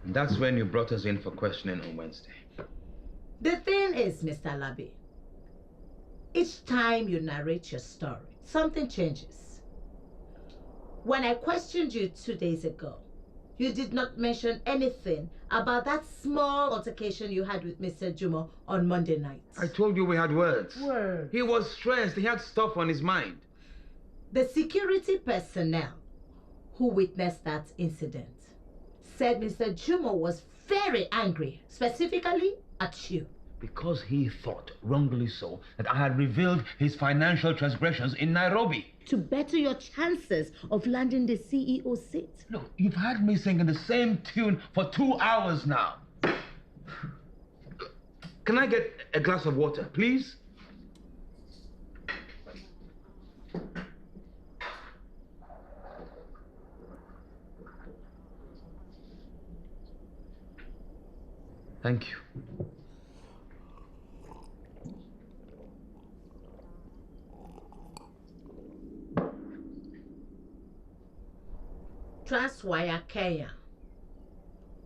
And that's when you brought us in for questioning on Wednesday. The thing is, Mr. Labi, each time you narrate your story, something changes. When I questioned you 2 days ago, you did not mention anything about that small altercation you had with Mr. Jumo on Monday night. I told you we had words. Words? He was stressed. He had stuff on his mind. The security personnel who witnessed that incident said Mr. Jumo was very angry, specifically at you. Because he thought, wrongly so, that I had revealed his financial transgressions in Nairobi. To better your chances of landing the CEO seat. Look, you've had me singing the same tune for 2 hours now. Can I get a glass of water, please? Thank you. Transwire Kenya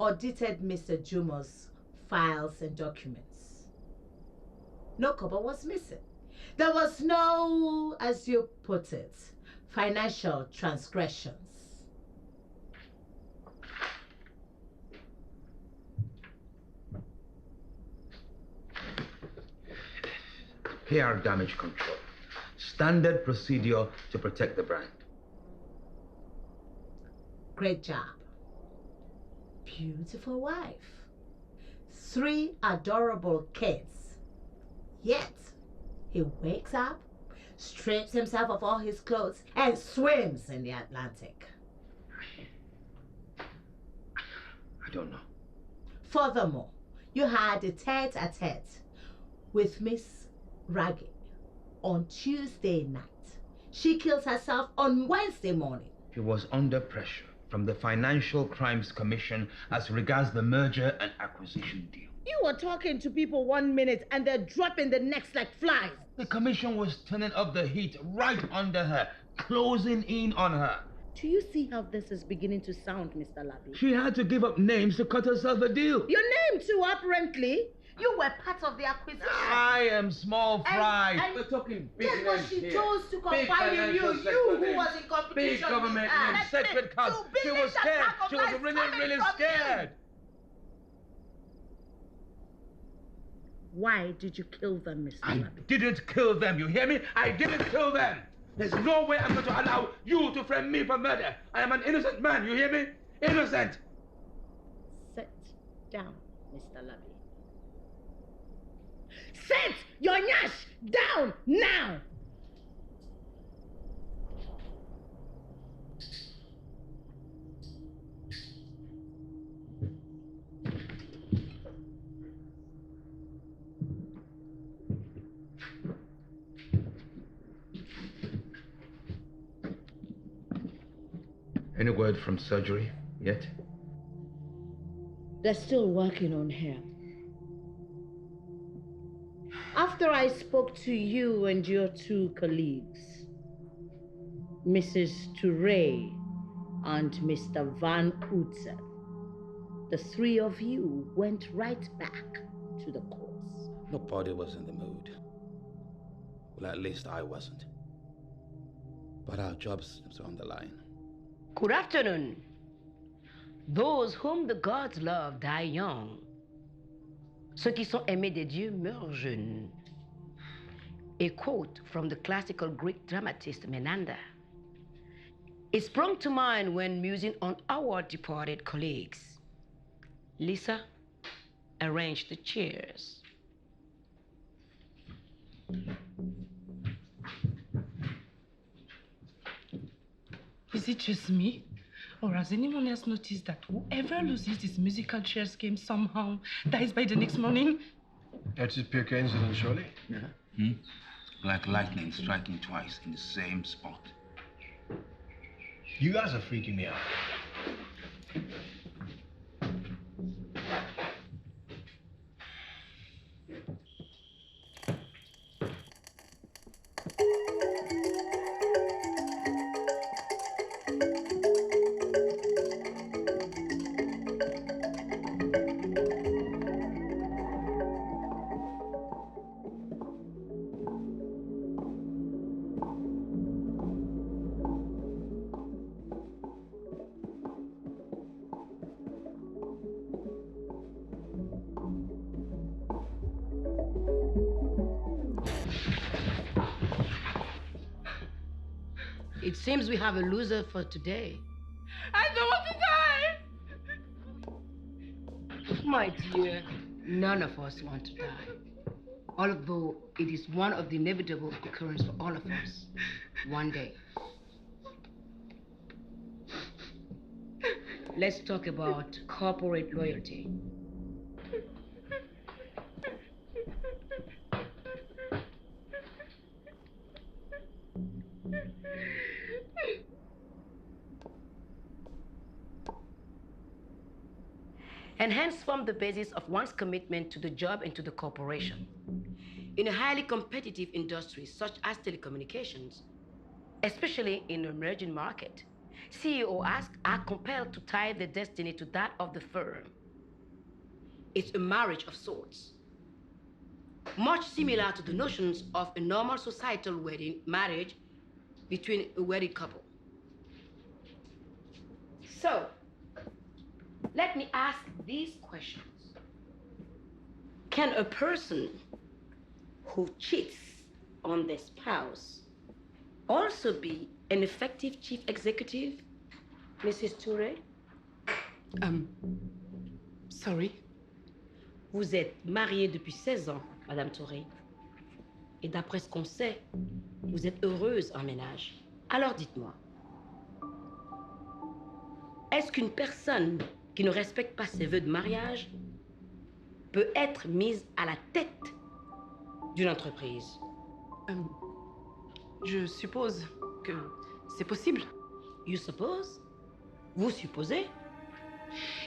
audited Mr. Jumo's files and documents. No kobo was missing. There was no, as you put it, financial transgressions. PR damage control. Standard procedure to protect the brand. Great job. Beautiful wife. 3 adorable kids. Yet, he wakes up, strips himself of all his clothes, and swims in the Atlantic. I don't know. Furthermore, you had a tete-a-tete with Miss Raggy on Tuesday night. She kills herself on Wednesday morning. He was under pressure from the Financial Crimes Commission as regards the merger and acquisition deal. You were talking to people 1 minute and they're dropping the next like flies. The commission was turning up the heat right under her, closing in on her. Do you see how this is beginning to sound, Mr. Labi? She had to give up names to cut herself a deal. Your name too, apparently. You were part of the acquisition. I am small fry. And we're talking guess business what she here. chose to Big confide in you, financial you who sector was in competition big government with her. names, sacred cows. She was scared. She was really scared. Why did you kill them, Mr. I Labi? didn't kill them, you hear me? I didn't kill them. There's no way I'm going to allow you to frame me for murder. I am an innocent man, you hear me? Innocent. Sit down, Mr. Labi. Sit your nyash down now! Any word from surgery yet? They're still working on him. After I spoke to you and your 2 colleagues, Mrs. Toure and Mr. Van Utsen, the 3 of you went right back to the course. Nobody was in the mood. Well, at least I wasn't. But our jobs are on the line. Good afternoon. Those whom the gods love die young. Ceux qui sont aimés des dieux meurent jeunes. A quote from the classical Greek dramatist Menander. It sprung to mind when musing on our departed colleagues. Lisa, arrange the chairs. Is it just me? Or has anyone else noticed that whoever loses this musical chairs game somehow dies by the next morning? That's a pure coincidence, surely. Yeah. Like lightning striking twice in the same spot. You guys are freaking me out. It seems we have a loser for today. I don't want to die! My dear, none of us want to die. Although it is one of the inevitable occurrence for all of us. One day. Let's talk about corporate loyalty. And hence form the basis of one's commitment to the job and to the corporation. In a highly competitive industry such as telecommunications, especially in an emerging market, CEOs are compelled to tie their destiny to that of the firm. It's a marriage of sorts, much similar to the notions of a normal societal marriage between a wedded couple. So, let me ask these questions. Can a person who cheats on their spouse also be an effective chief executive, Mrs. Touré? Sorry? Vous êtes mariée depuis 16 ans, Madame Touré. Et d'après ce qu'on sait, vous êtes heureuse en ménage. Alors dites-moi, est-ce qu'une personne qui ne respecte pas ses vœux de mariage peut être mise à la tête d'une entreprise? Je suppose que c'est possible. You suppose? Vous supposez?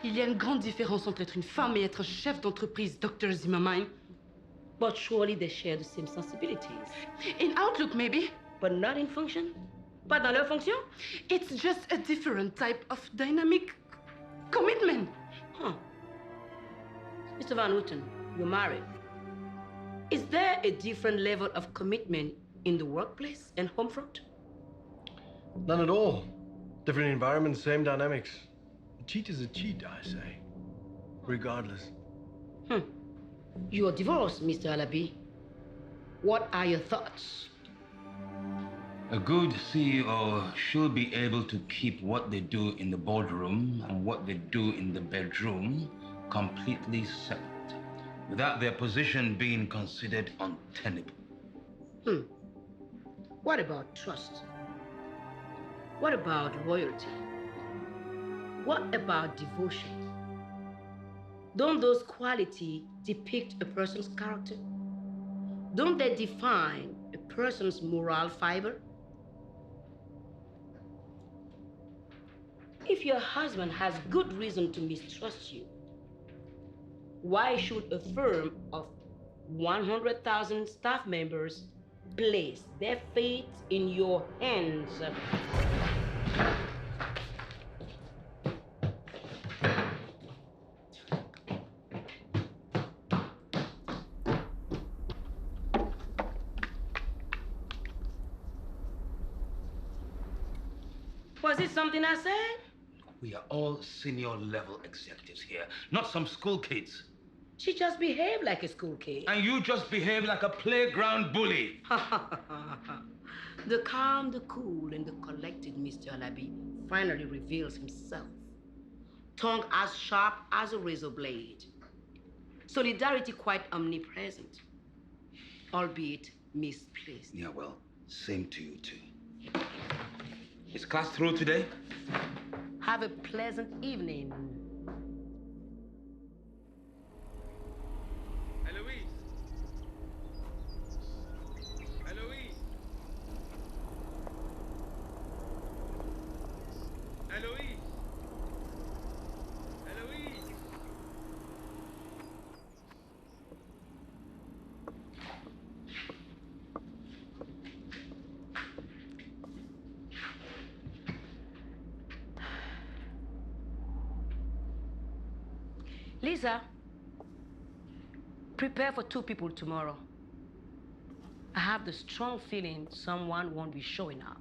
Il y a une grande différence entre être une femme et être chef d'entreprise, Dr. Zimmerman. But surely they share the same sensibilities. In outlook, maybe. But not in function? Pas dans leur fonction? It's just a different type of dynamic commitment. Huh. Mr. Van Houten, you're married. Is there a different level of commitment in the workplace and home front? None at all. Different environments, same dynamics. A cheat is a cheat, I say. Regardless. You are divorced, Mr. Alabi. What are your thoughts? A good CEO should be able to keep what they do in the boardroom and what they do in the bedroom completely separate, without their position being considered untenable. What about trust? What about loyalty? What about devotion? Don't those qualities depict a person's character? Don't they define a person's moral fiber? If your husband has good reason to mistrust you, why should a firm of 100,000 staff members place their faith in your hands? Was it something I said? We are all senior level executives here, not some school kids. She just behaved like a school kid. And you just behave like a playground bully. The calm, the cool, and the collected Mr. Alabi finally reveals himself. Tongue as sharp as a razor blade. Solidarity quite omnipresent, albeit misplaced. Yeah, well, same to you too. Is class through today? Have a pleasant evening. Eloise! Eloise! Eloise! Eloise! Lisa, prepare for 2 people tomorrow. I have the strong feeling someone won't be showing up.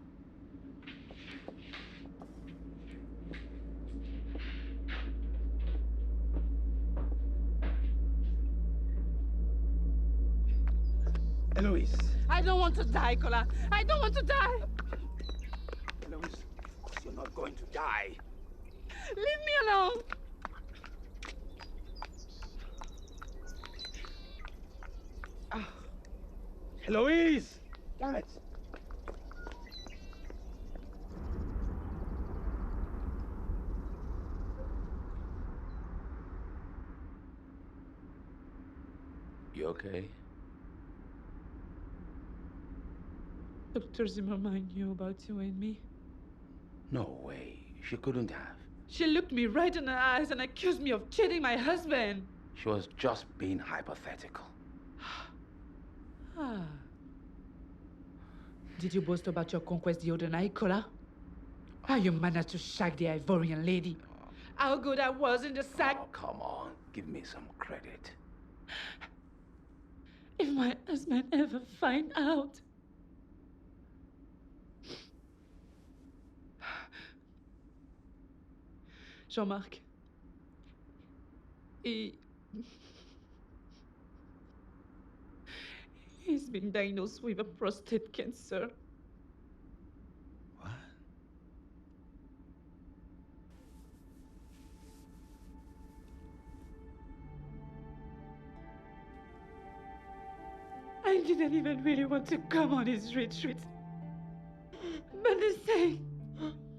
Eloise. I don't want to die, Kola. I don't want to die. Eloise, you're not going to die. Leave me alone. Eloise! Damn it! You okay? Dr. Zimmerman knew about you and me. No way. She couldn't have. She looked me right in the eyes and accused me of cheating my husband. She was just being hypothetical. Ah. Did you boast about your conquest the other night, Kola? How you managed to shag the Ivorian lady? How good I was in the sack? Oh, come on. Give me some credit. If my husband ever find out. Jean-Marc. He's been diagnosed with a prostate cancer. What? I didn't even really want to come on his retreat. But they say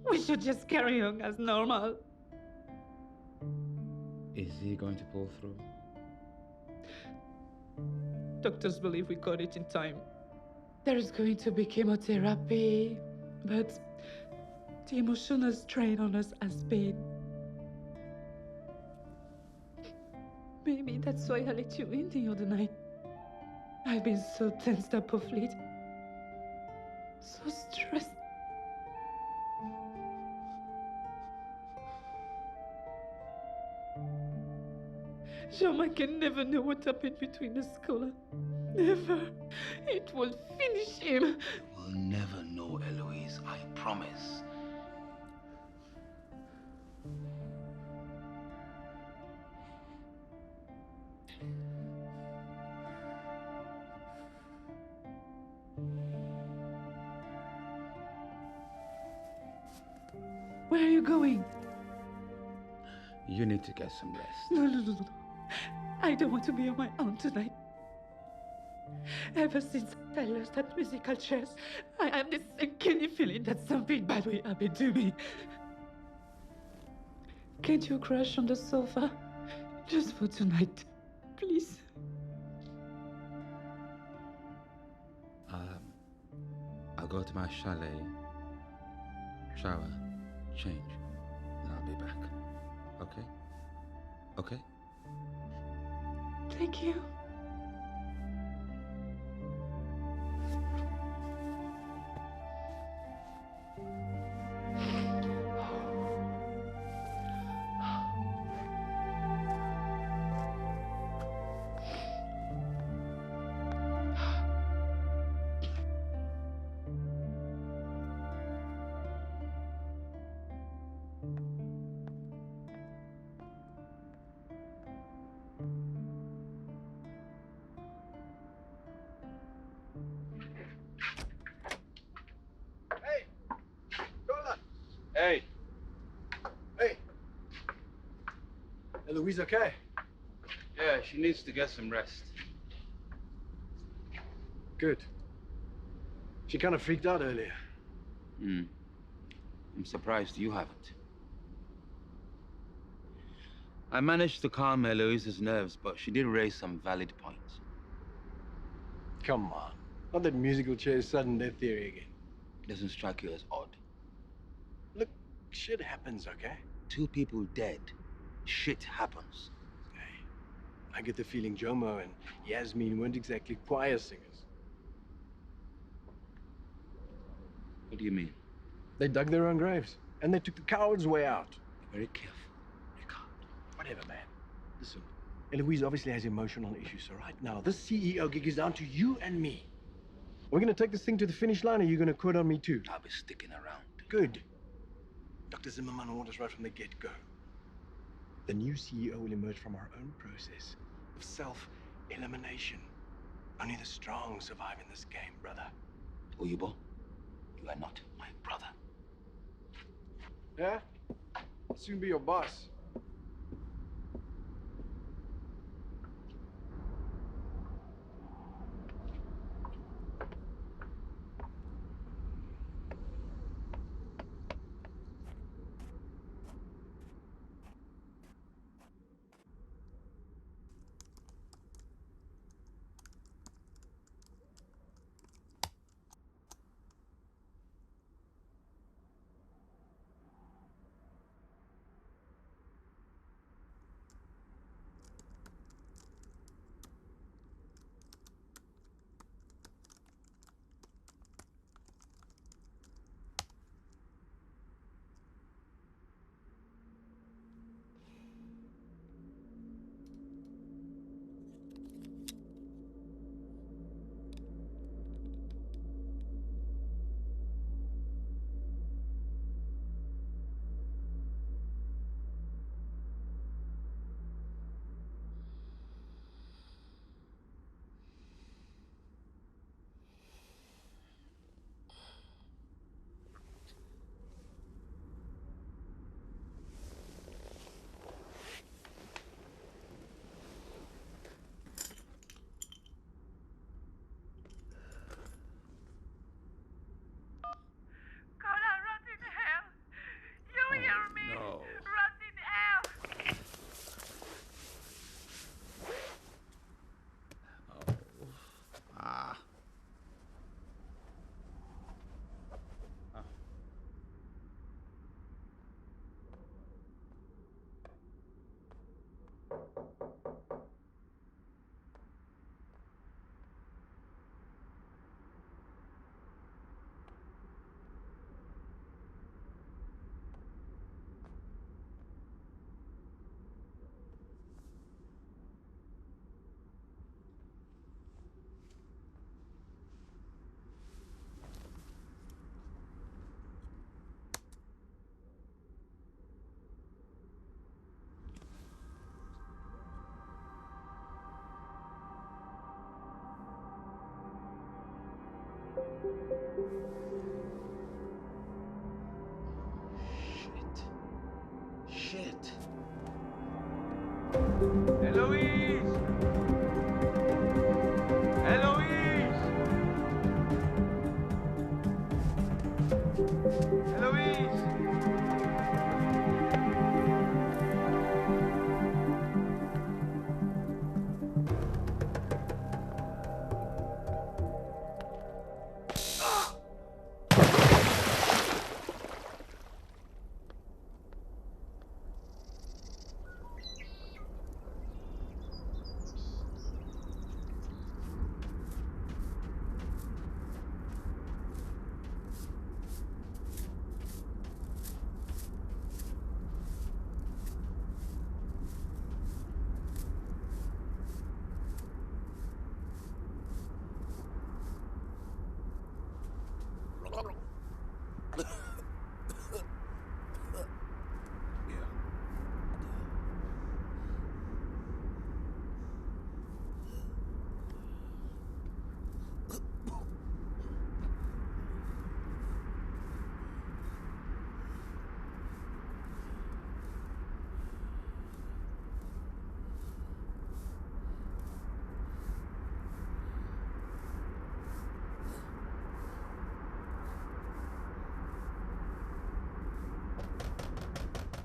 we should just carry on as normal. Is he going to pull through? Doctors believe we got it in time. There is going to be chemotherapy, but the emotional strain on us has been. Maybe that's why I let you in the other night. I've been so tensed up of late. So stressed. Jean-Marc can never know what happened between us, Kola. Never. It will finish him. We'll never know, Eloise. I promise. Where are you going? You need to get some rest. No. I don't want to be on my own tonight. Ever since I lost that musical chairs, I have this uncanny feeling that something bad will happen to me. Can't you crash on the sofa? Just for tonight, please. I'll go to my chalet, shower, change, and I'll be back. Okay? Okay? Thank you. Hey! Hey! Eloise okay? Yeah, she needs to get some rest. Good. She kind of freaked out earlier. I'm surprised you haven't. I managed to calm Eloise's nerves, but she did raise some valid points. Come on. Not that musical chair's sudden death theory again. Doesn't strike you as odd? Look, shit happens, okay? 2 people dead. Shit happens. Hey, I get the feeling Jomo and Yasmin weren't exactly choir singers. What do you mean? They dug their own graves, and they took the coward's way out. Be very careful. Whatever, man. Listen, Eloise obviously has emotional issues, so right now, this CEO gig is down to you and me. We're gonna take this thing to the finish line, or you're gonna quit on me too? I'll be sticking around. Good. Dr. Zimmerman warned us right from the get-go. The new CEO will emerge from our own process of self-elimination. Only the strong survive in this game, brother. Oyibo, you are not my brother. Yeah? I'll soon be your boss. Shit. Eloise! Eloise! Eloise!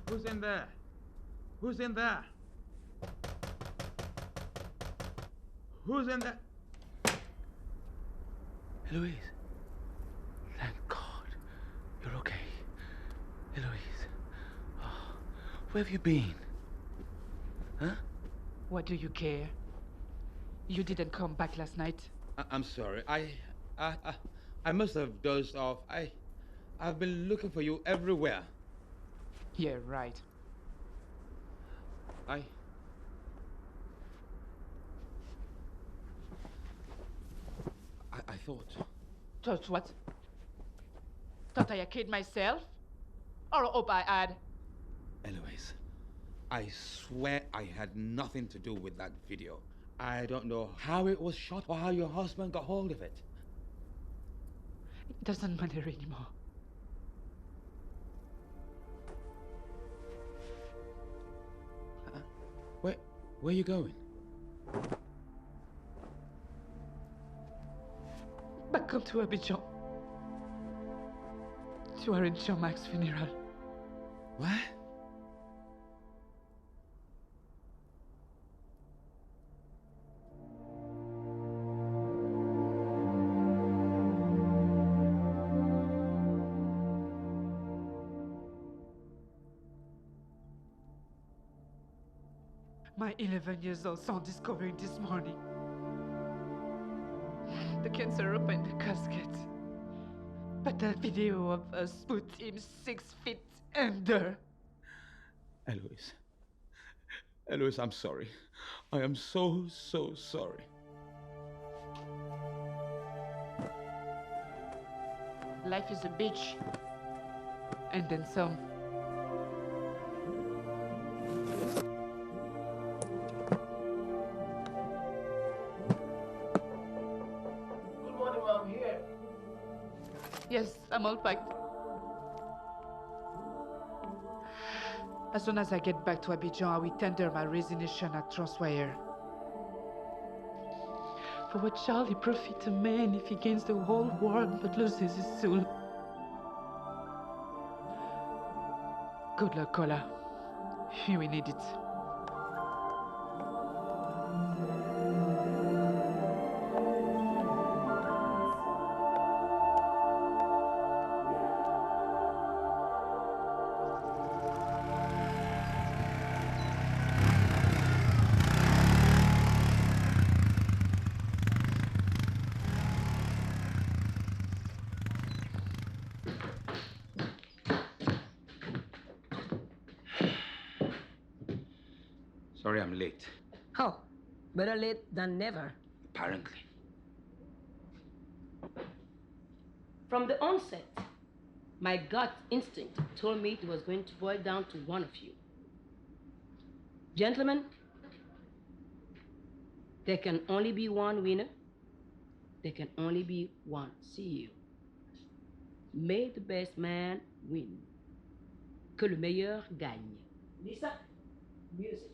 Who's in there? Who's in there? Who's in there? Eloise. Thank God. You're okay. Eloise. Oh, where have you been? Huh? What do you care? You didn't come back last night. I'm sorry. I must have dozed off. I've been looking for you everywhere. Yeah, right. I thought. Thought what? Thought I killed myself? Or hope I had? Eloise, I swear I had nothing to do with that video. I don't know how it was shot or how your husband got hold of it. It doesn't matter anymore. Where are you going? Back home to Abidjan. To arrange Jean-Marc's funeral. What? My 11 years old son discovered this morning. The cancer opened the casket. But that video of us put him 6 feet under. Eloise. Eloise, I'm sorry. I am so sorry. Life is a bitch. And then some. Yes, I'm all packed. As soon as I get back to Abidjan, I will tender my resignation at Transwire. For what shall he profit a man if he gains the whole world but loses his soul? Good luck, Kola. You will need it. Sorry I'm late. Oh, better late than never. Apparently. From the onset, my gut instinct told me it was going to boil down to one of you. Gentlemen, there can only be one winner. there can only be one CEO. May the best man win. Que le meilleur gagne. Lisa, music.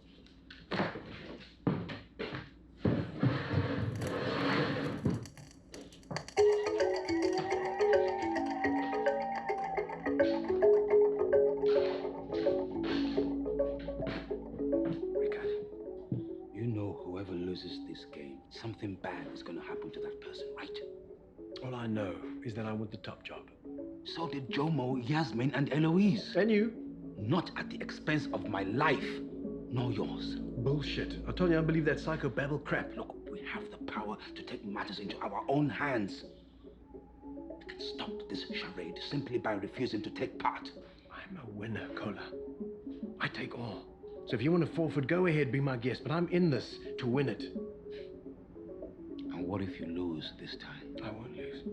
You know whoever loses this game, something bad is going to happen to that person, right? All I know is that I want the top job. So did Jomo, Yasmin, and Eloise. And you? Not at the expense of my life, nor yours. Bullshit. I told you I believe that psychobabble crap. Look, we have the power to take matters into our own hands. We can stop this charade simply by refusing to take part. I'm a winner, Kola. I take all. So if you want to forfeit, go ahead, be my guest. But I'm in this to win it. And what if you lose this time? I won't lose.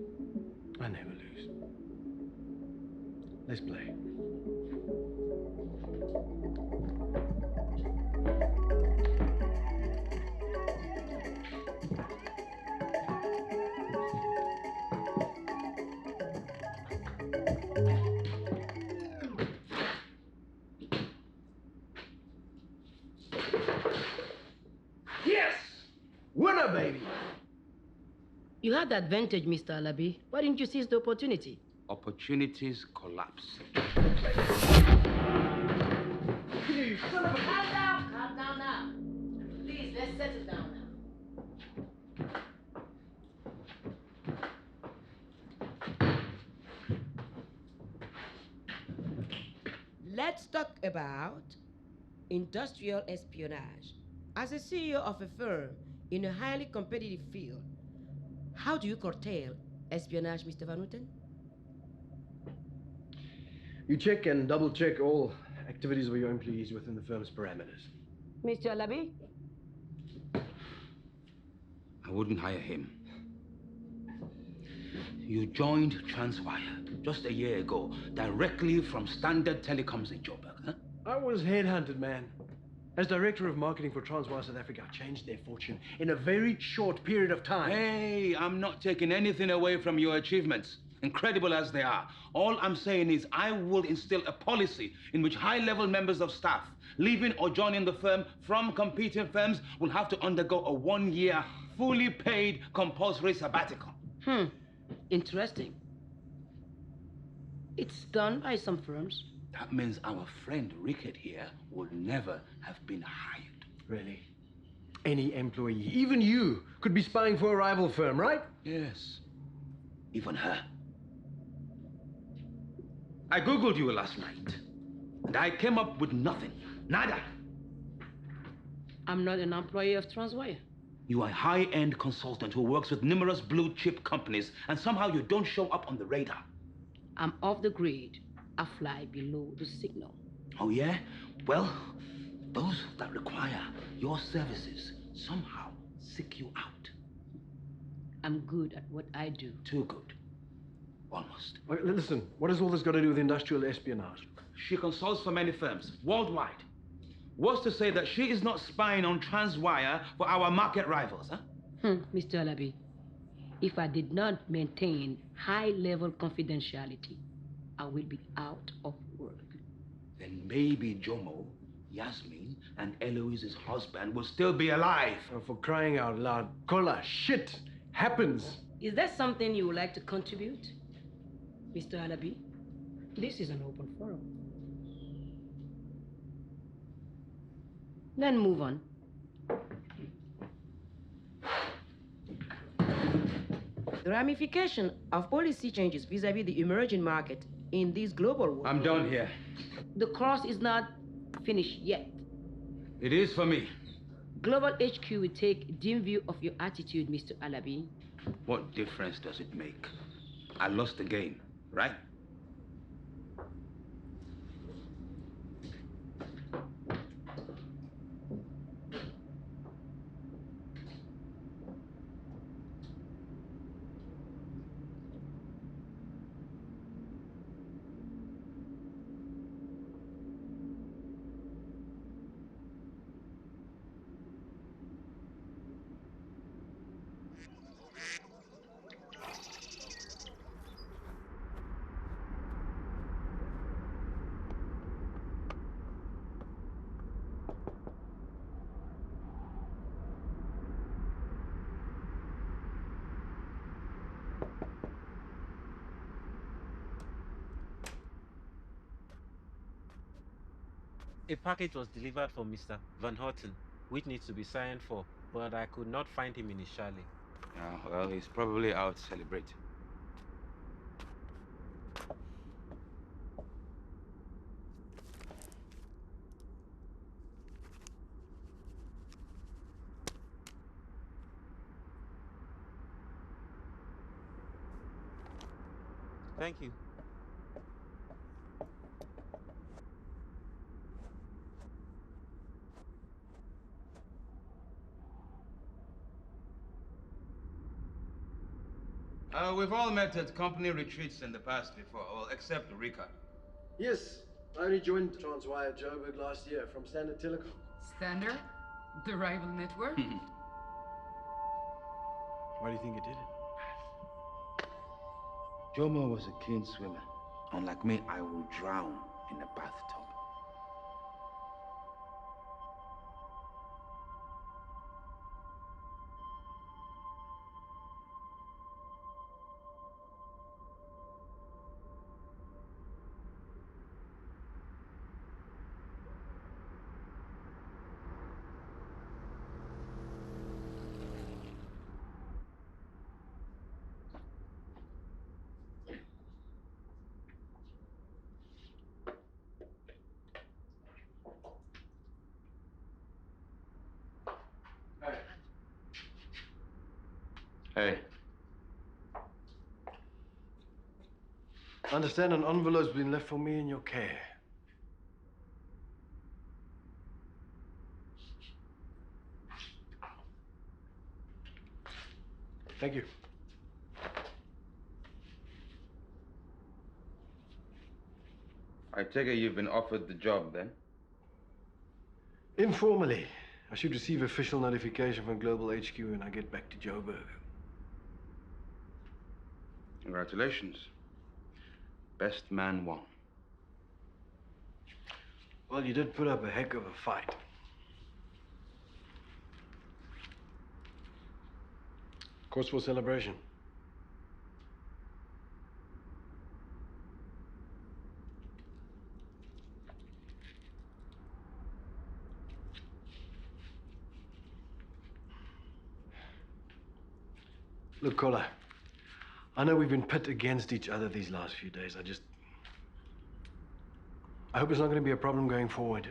I never lose. Let's play. Yes! Winner, baby! You had the advantage, Mr. Alabi. Why didn't you seize the opportunity? Opportunities collapse. You son of a... Calm down now. Please, let's settle down now. Let's talk about industrial espionage. As a CEO of a firm in a highly competitive field, how do you curtail espionage, Mr. Van Houten? You check and double check all activities of your employees within the firm's parameters. Mr. Alabi? I wouldn't hire him. You joined Transwire just a year ago, directly from Standard Telecoms in Joburg, huh? I was headhunted, man. As director of marketing for Transwire South Africa, I changed their fortune in a very short period of time. Hey, I'm not taking anything away from your achievements, incredible as they are. All I'm saying is I will instill a policy in which high-level members of staff leaving or joining the firm from competing firms will have to undergo a 1-year, fully paid, compulsory sabbatical. Interesting. It's done by some firms. That means our friend Rickett here would never have been hired. Really? Any employee, even you, could be spying for a rival firm, right? Yes. Even her. I Googled you last night, and I came up with nothing. Nada. I'm not an employee of Transwire. You are a high-end consultant who works with numerous blue-chip companies, and somehow you don't show up on the radar. I'm off the grid. I fly below the signal. Oh, yeah? Well, those that require your services somehow seek you out. I'm good at what I do. Too good. Almost. Wait, listen, what has all this got to do with industrial espionage? She consults for many firms worldwide. What's to say that she is not spying on Transwire for our market rivals, huh? Mr. Alabi, if I did not maintain high-level confidentiality, I will be out of work. Then maybe Jomo, Yasmin, and Eloise's husband will still be alive. Oh, for crying out loud. Kola, shit happens. Is that something you would like to contribute, Mr. Alabi? This is an open forum. Then move on. The ramification of policy changes vis-à-vis the emerging market in this global world. I'm done here. The course is not finished yet. It is for me. Global HQ will take dim view of your attitude, Mr. Alabi. What difference does it make? I lost the game, right? A package was delivered for Mr. Van Houten, which needs to be signed for, but I could not find him in his chalet. Well, he's probably out celebrating. Thank you. We've all met at company retreats in the past before, well, except Rika. Yes, I only joined Transwire Joburg last year from Standard Telecom. Standard? The rival network? Why do you think you did it? Jomo was a keen swimmer. Unlike me, I will drown in a bathtub. Hey. I understand an envelope's been left for me in your care. Thank you. I take it you've been offered the job then? Informally. I should receive official notification from Global HQ when I get back to Joburg. Congratulations. Best man won. Well, you did put up a heck of a fight. Cause for celebration. Look, Kola, I know we've been pit against each other these last few days. I hope it's not going to be a problem going forward.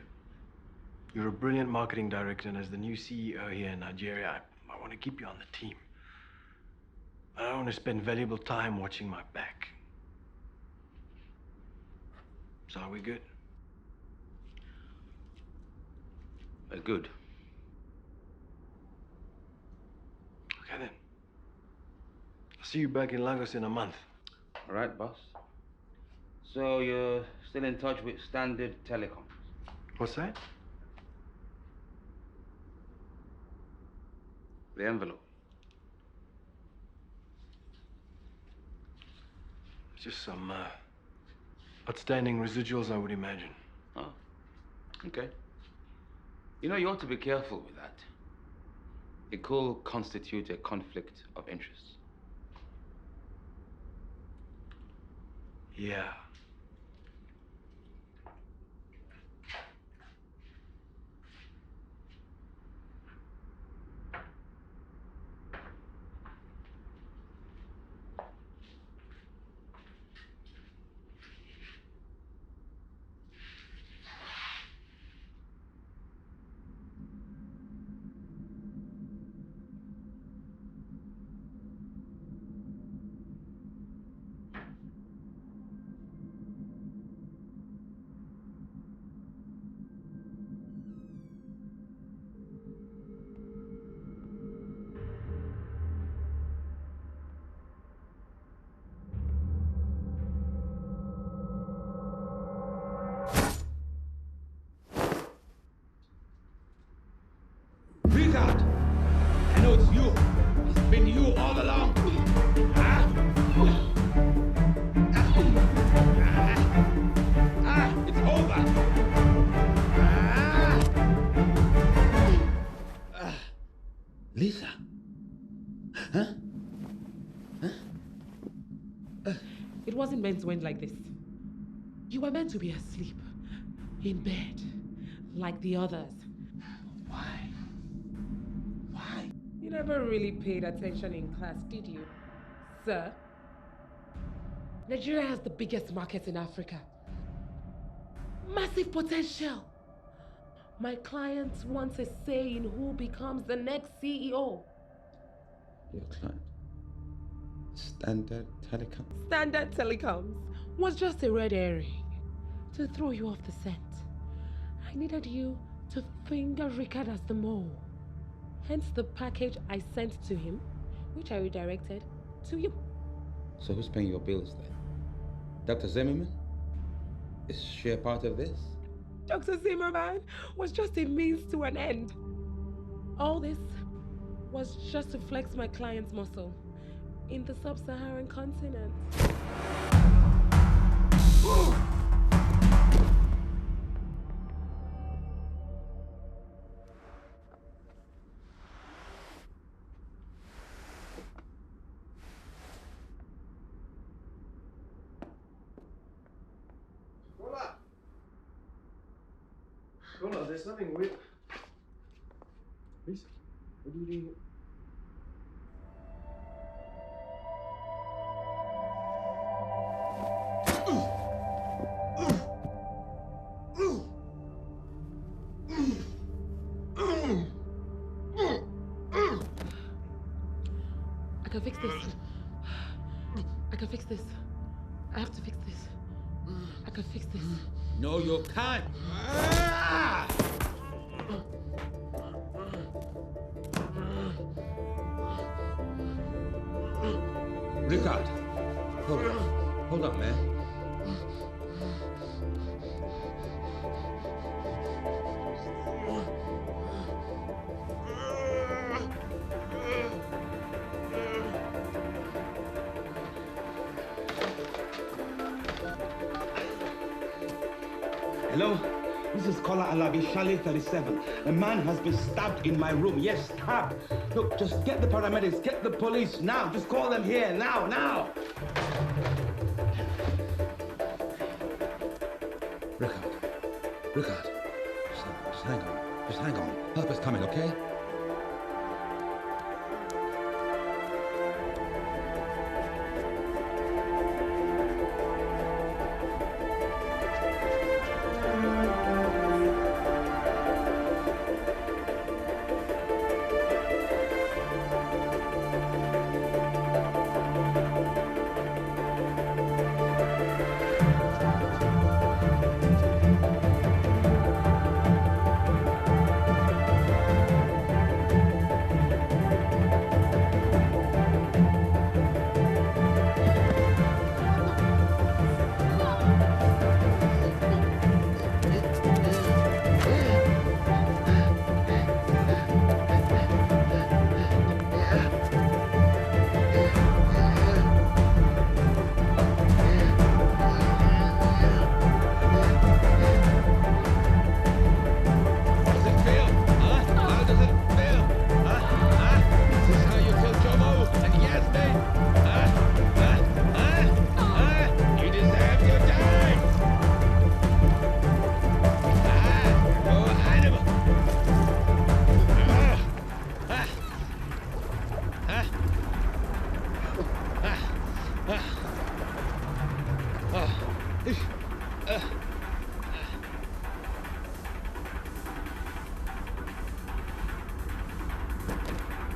You're a brilliant marketing director, and as the new CEO here in Nigeria, I want to keep you on the team. I don't want to spend valuable time watching my back. So are we good? We're good. Okay then. I'll see you back in Lagos in a month. All right, boss. So you're still in touch with Standard Telecom? What's that? The envelope. Just some outstanding residuals, I would imagine. Oh, okay. You know, you ought to be careful with that. It could constitute a conflict of interest. Yeah. Richard! I know it's you. It's been you all along. It's over. Lisa. Huh? It wasn't meant to end like this. You were meant to be asleep, in bed, like the others. Why? Why? You never really paid attention in class, did you, sir? Nigeria has the biggest market in Africa. Massive potential. My clients want a say in who becomes the next CEO. Your client? Standard Telecom? Standard Telecoms was just a red herring to throw you off the scent. I needed you to finger Rickard as the mole. Hence the package I sent to him, which I redirected to you. So who's paying your bills then? Dr. Zimmerman? Is she a part of this? Dr. Zimmerman was just a means to an end. All this was just to flex my client's muscle in the sub-Saharan continent. Lola, there's nothing weird. Lisa, what are you doing? I can fix this. I can fix this. I have to fix this. I can fix this. No, you can't. Rickard, hold on, man. Hello? This is Kola Alabi, Chalet 37. A man has been stabbed in my room. Yes, stabbed. Look, just get the paramedics, get the police now. Just call them here, now. Rickard, just hang on. Help is coming, okay?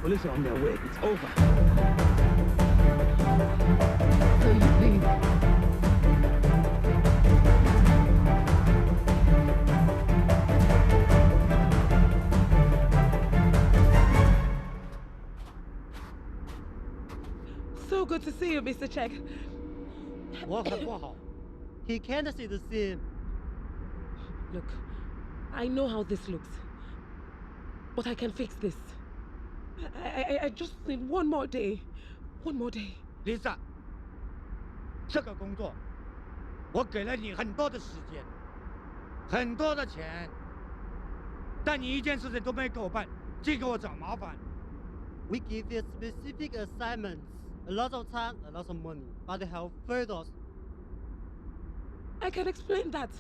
Police are on their way. It's over. So you think? So good to see you, Mr. Check. He can't see the scene. Look, I know how this looks, but I can fix this. I just need one more day. Lisa, 这个工作，我给了你很多的时间，很多的钱，但你一件事情都没给我办，净给我找麻烦。We give you specific assignments, a lot of time, a lot of money, but they have failed us. I can explain that.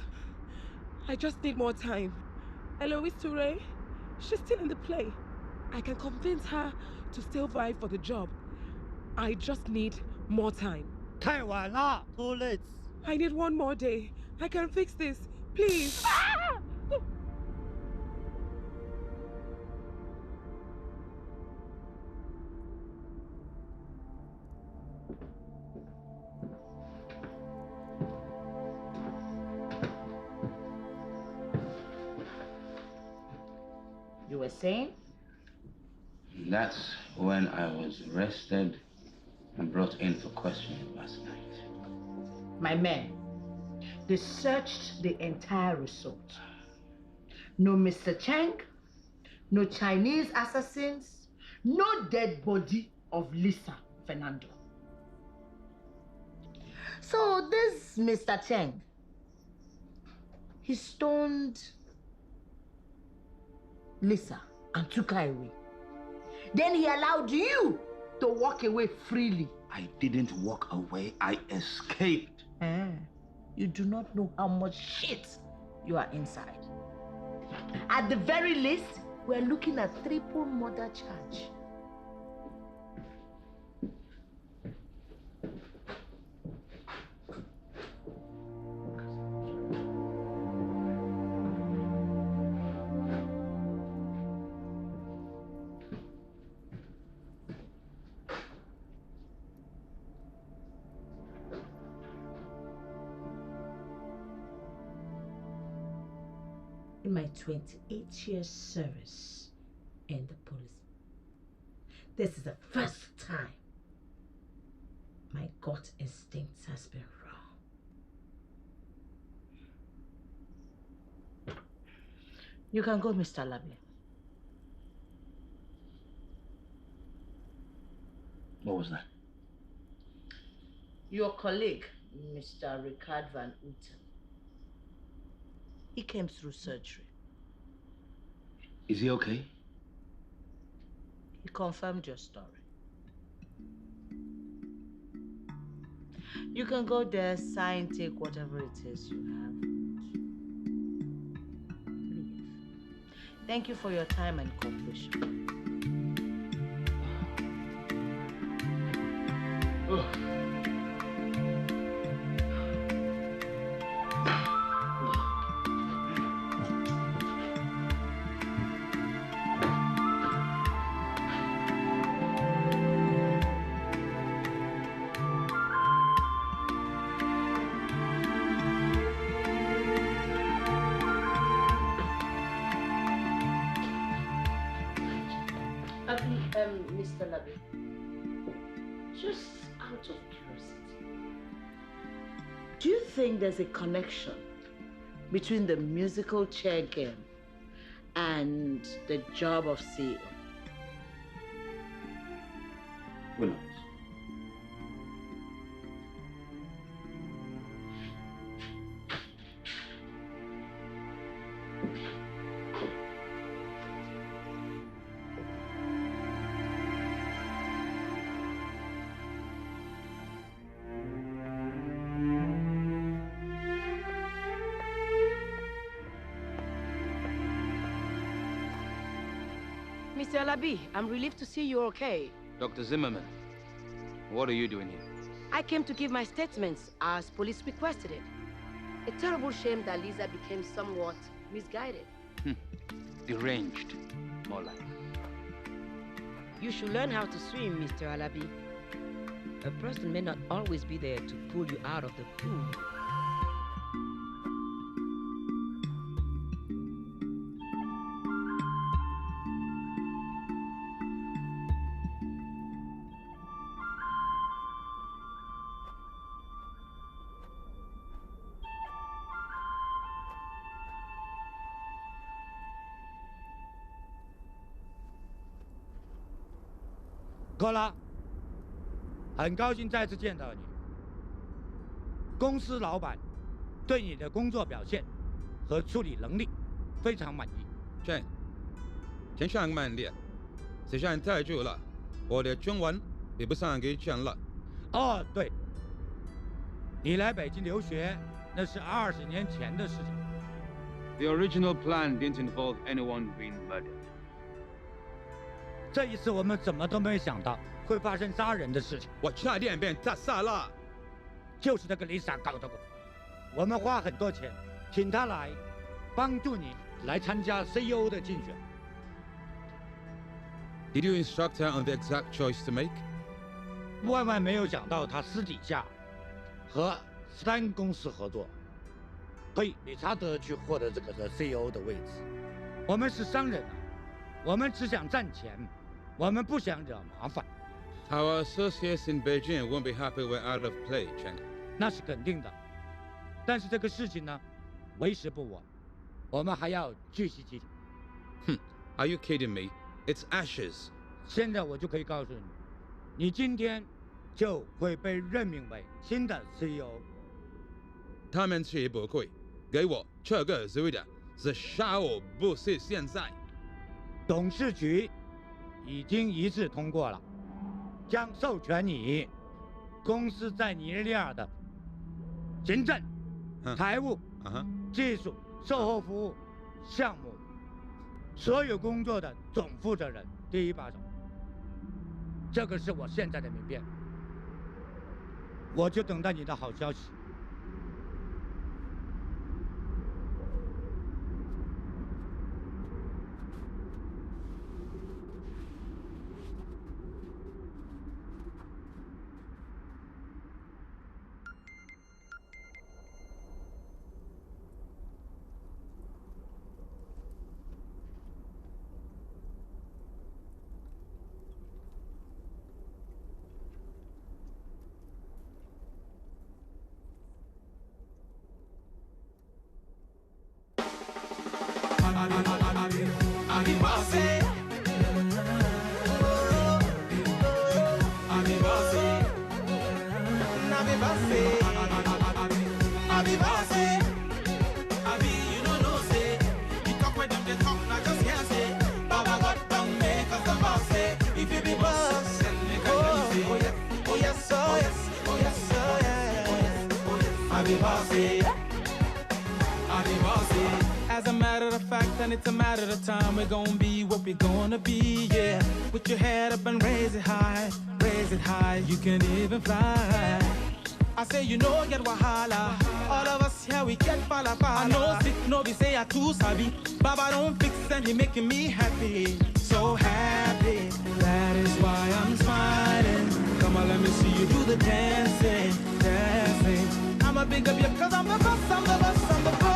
I just need more time. Eloise Toure, she's still in the play. I can convince her to still vie for the job. I just need more time. 太晚了 ，too late. I need one more day. I can fix this. Please. You were saying? That's when I was arrested and brought in for questioning last night. My men, they searched the entire resort. No Mr. Cheng, no Chinese assassins, no dead body of Lisa Fernando. So this Mr. Cheng, he stoned Lisa and took her away. Then he allowed you to walk away freely. I didn't walk away, I escaped. You do not know how much shit you are inside. At the very least, we're looking at triple murder charge. In my 28 years service in the police, this is the first time my gut instinct has been wrong. You can go, Mr. Labby. What was that? Your colleague, Mr. Ricard Van Uten, he came through surgery. Is he okay? He confirmed your story. You can go there, sign, take whatever it is you have. Leave. Thank you for your time and cooperation. Mr. Labby, just out of curiosity, do you think there's a connection between the musical chair game and the job of CEO? Who knows? Mr. Labby, I'm relieved to see you're okay. Dr. Zimmerman, what are you doing here? I came to give my statements as police requested it. A terrible shame that Lisa became somewhat misguided. Deranged, more like. You should learn how to swim, Mr. Alabi. A person may not always be there to pull you out of the pool.克拉，很高兴再次见到你。公司老板对你的工作表现和处理能力非常满意。Chen， 请上慢点，时间太久了，我的中文比不上给讲了。哦，对，你来北京留学那是20年前的事情。The original plan didn't involve anyone being murdered. 这一次我们怎么都没想到会发生杀人的事情。我差点被他杀了。就是那个Lisa搞的。我们花很多钱请她来帮助你来参加 CEO 的竞选。Did you instruct her on the exact choice to make? 万万没有想到，她私底下和3公司合作，为理查德去获得这个的 CEO 的位置。我们是商人啊，我们只想赚钱，我们不想惹麻烦。Our associates in Beijing won't be happy we're out of play, Chen. 那是肯定的，但是这个事情呢，为时不晚，我们还要继续进行。Are you kidding me? It's ashes. 现在我就可以告诉你，你今天就会被任命为新的 CEO。他们去不会给我这个职位的是下午，不是现在。董事局已经一致通过了，将授权你公司在尼日利亚的行政、财务、技术、售后服务项目所有工作的总负责人，第一把手。这个是我现在的名片，我就等待你的好消息。As a matter of fact, and it's a matter of time, we're gonna be what we're gonna be, yeah. Put your head up and raise it high, you can even fly. I say you know get wahala, all of us here we get pala. I know sick, no be say I too sabi, Baba don't fix and he making me happy, so happy. That is why I'm smiling. Come on, let me see you do the dancing, dancing. I'ma big up you cause I'm the boss, I'm the boss, I'm the boss.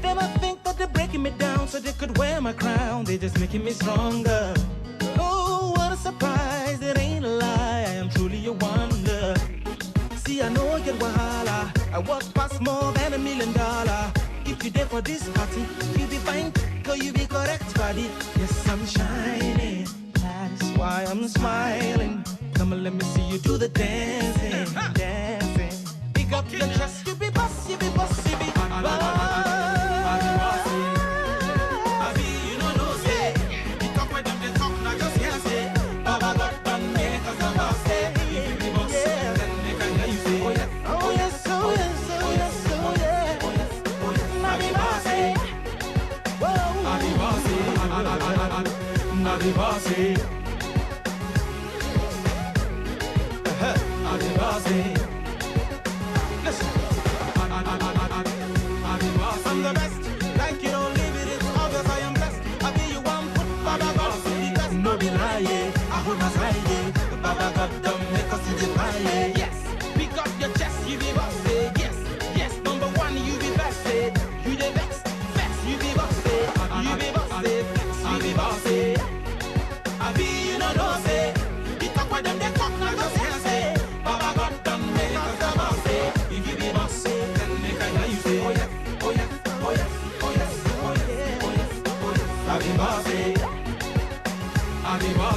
They might think that they're breaking me down so they could wear my crown. They're just making me stronger. Oh, what a surprise, it ain't a lie. I am truly a wonder. See, I know I get wahala. I work past more than $1 million. If you there for this party, you be fine, cause you be correct, buddy. Yes, I'm shining. That's why I'm smiling. Come on, let me see you do the dancing, dancing. Pick up your chest, you be boss, you be boss, you be boss. Adivasi, Adivasi. Listen, I'm the best. Like you don't leave it, it's obvious I am blessed. I be you one foot, Baba God, see the best. No be lie, I hold my side. Baba God don't make us see the fire. Yes, pick up your chest, you be boss. Yes, yes, number one, you be best. You the best, best, you be boss. You be boss, you be boss. I be you know no say. You talk with them, they talk not just here say. Baba God done make us the boss. If you be boss, then make I hear you say. Oh yes, oh yes, oh yes, oh yes, oh yes, oh yes, oh yes. I be boss, I be boss.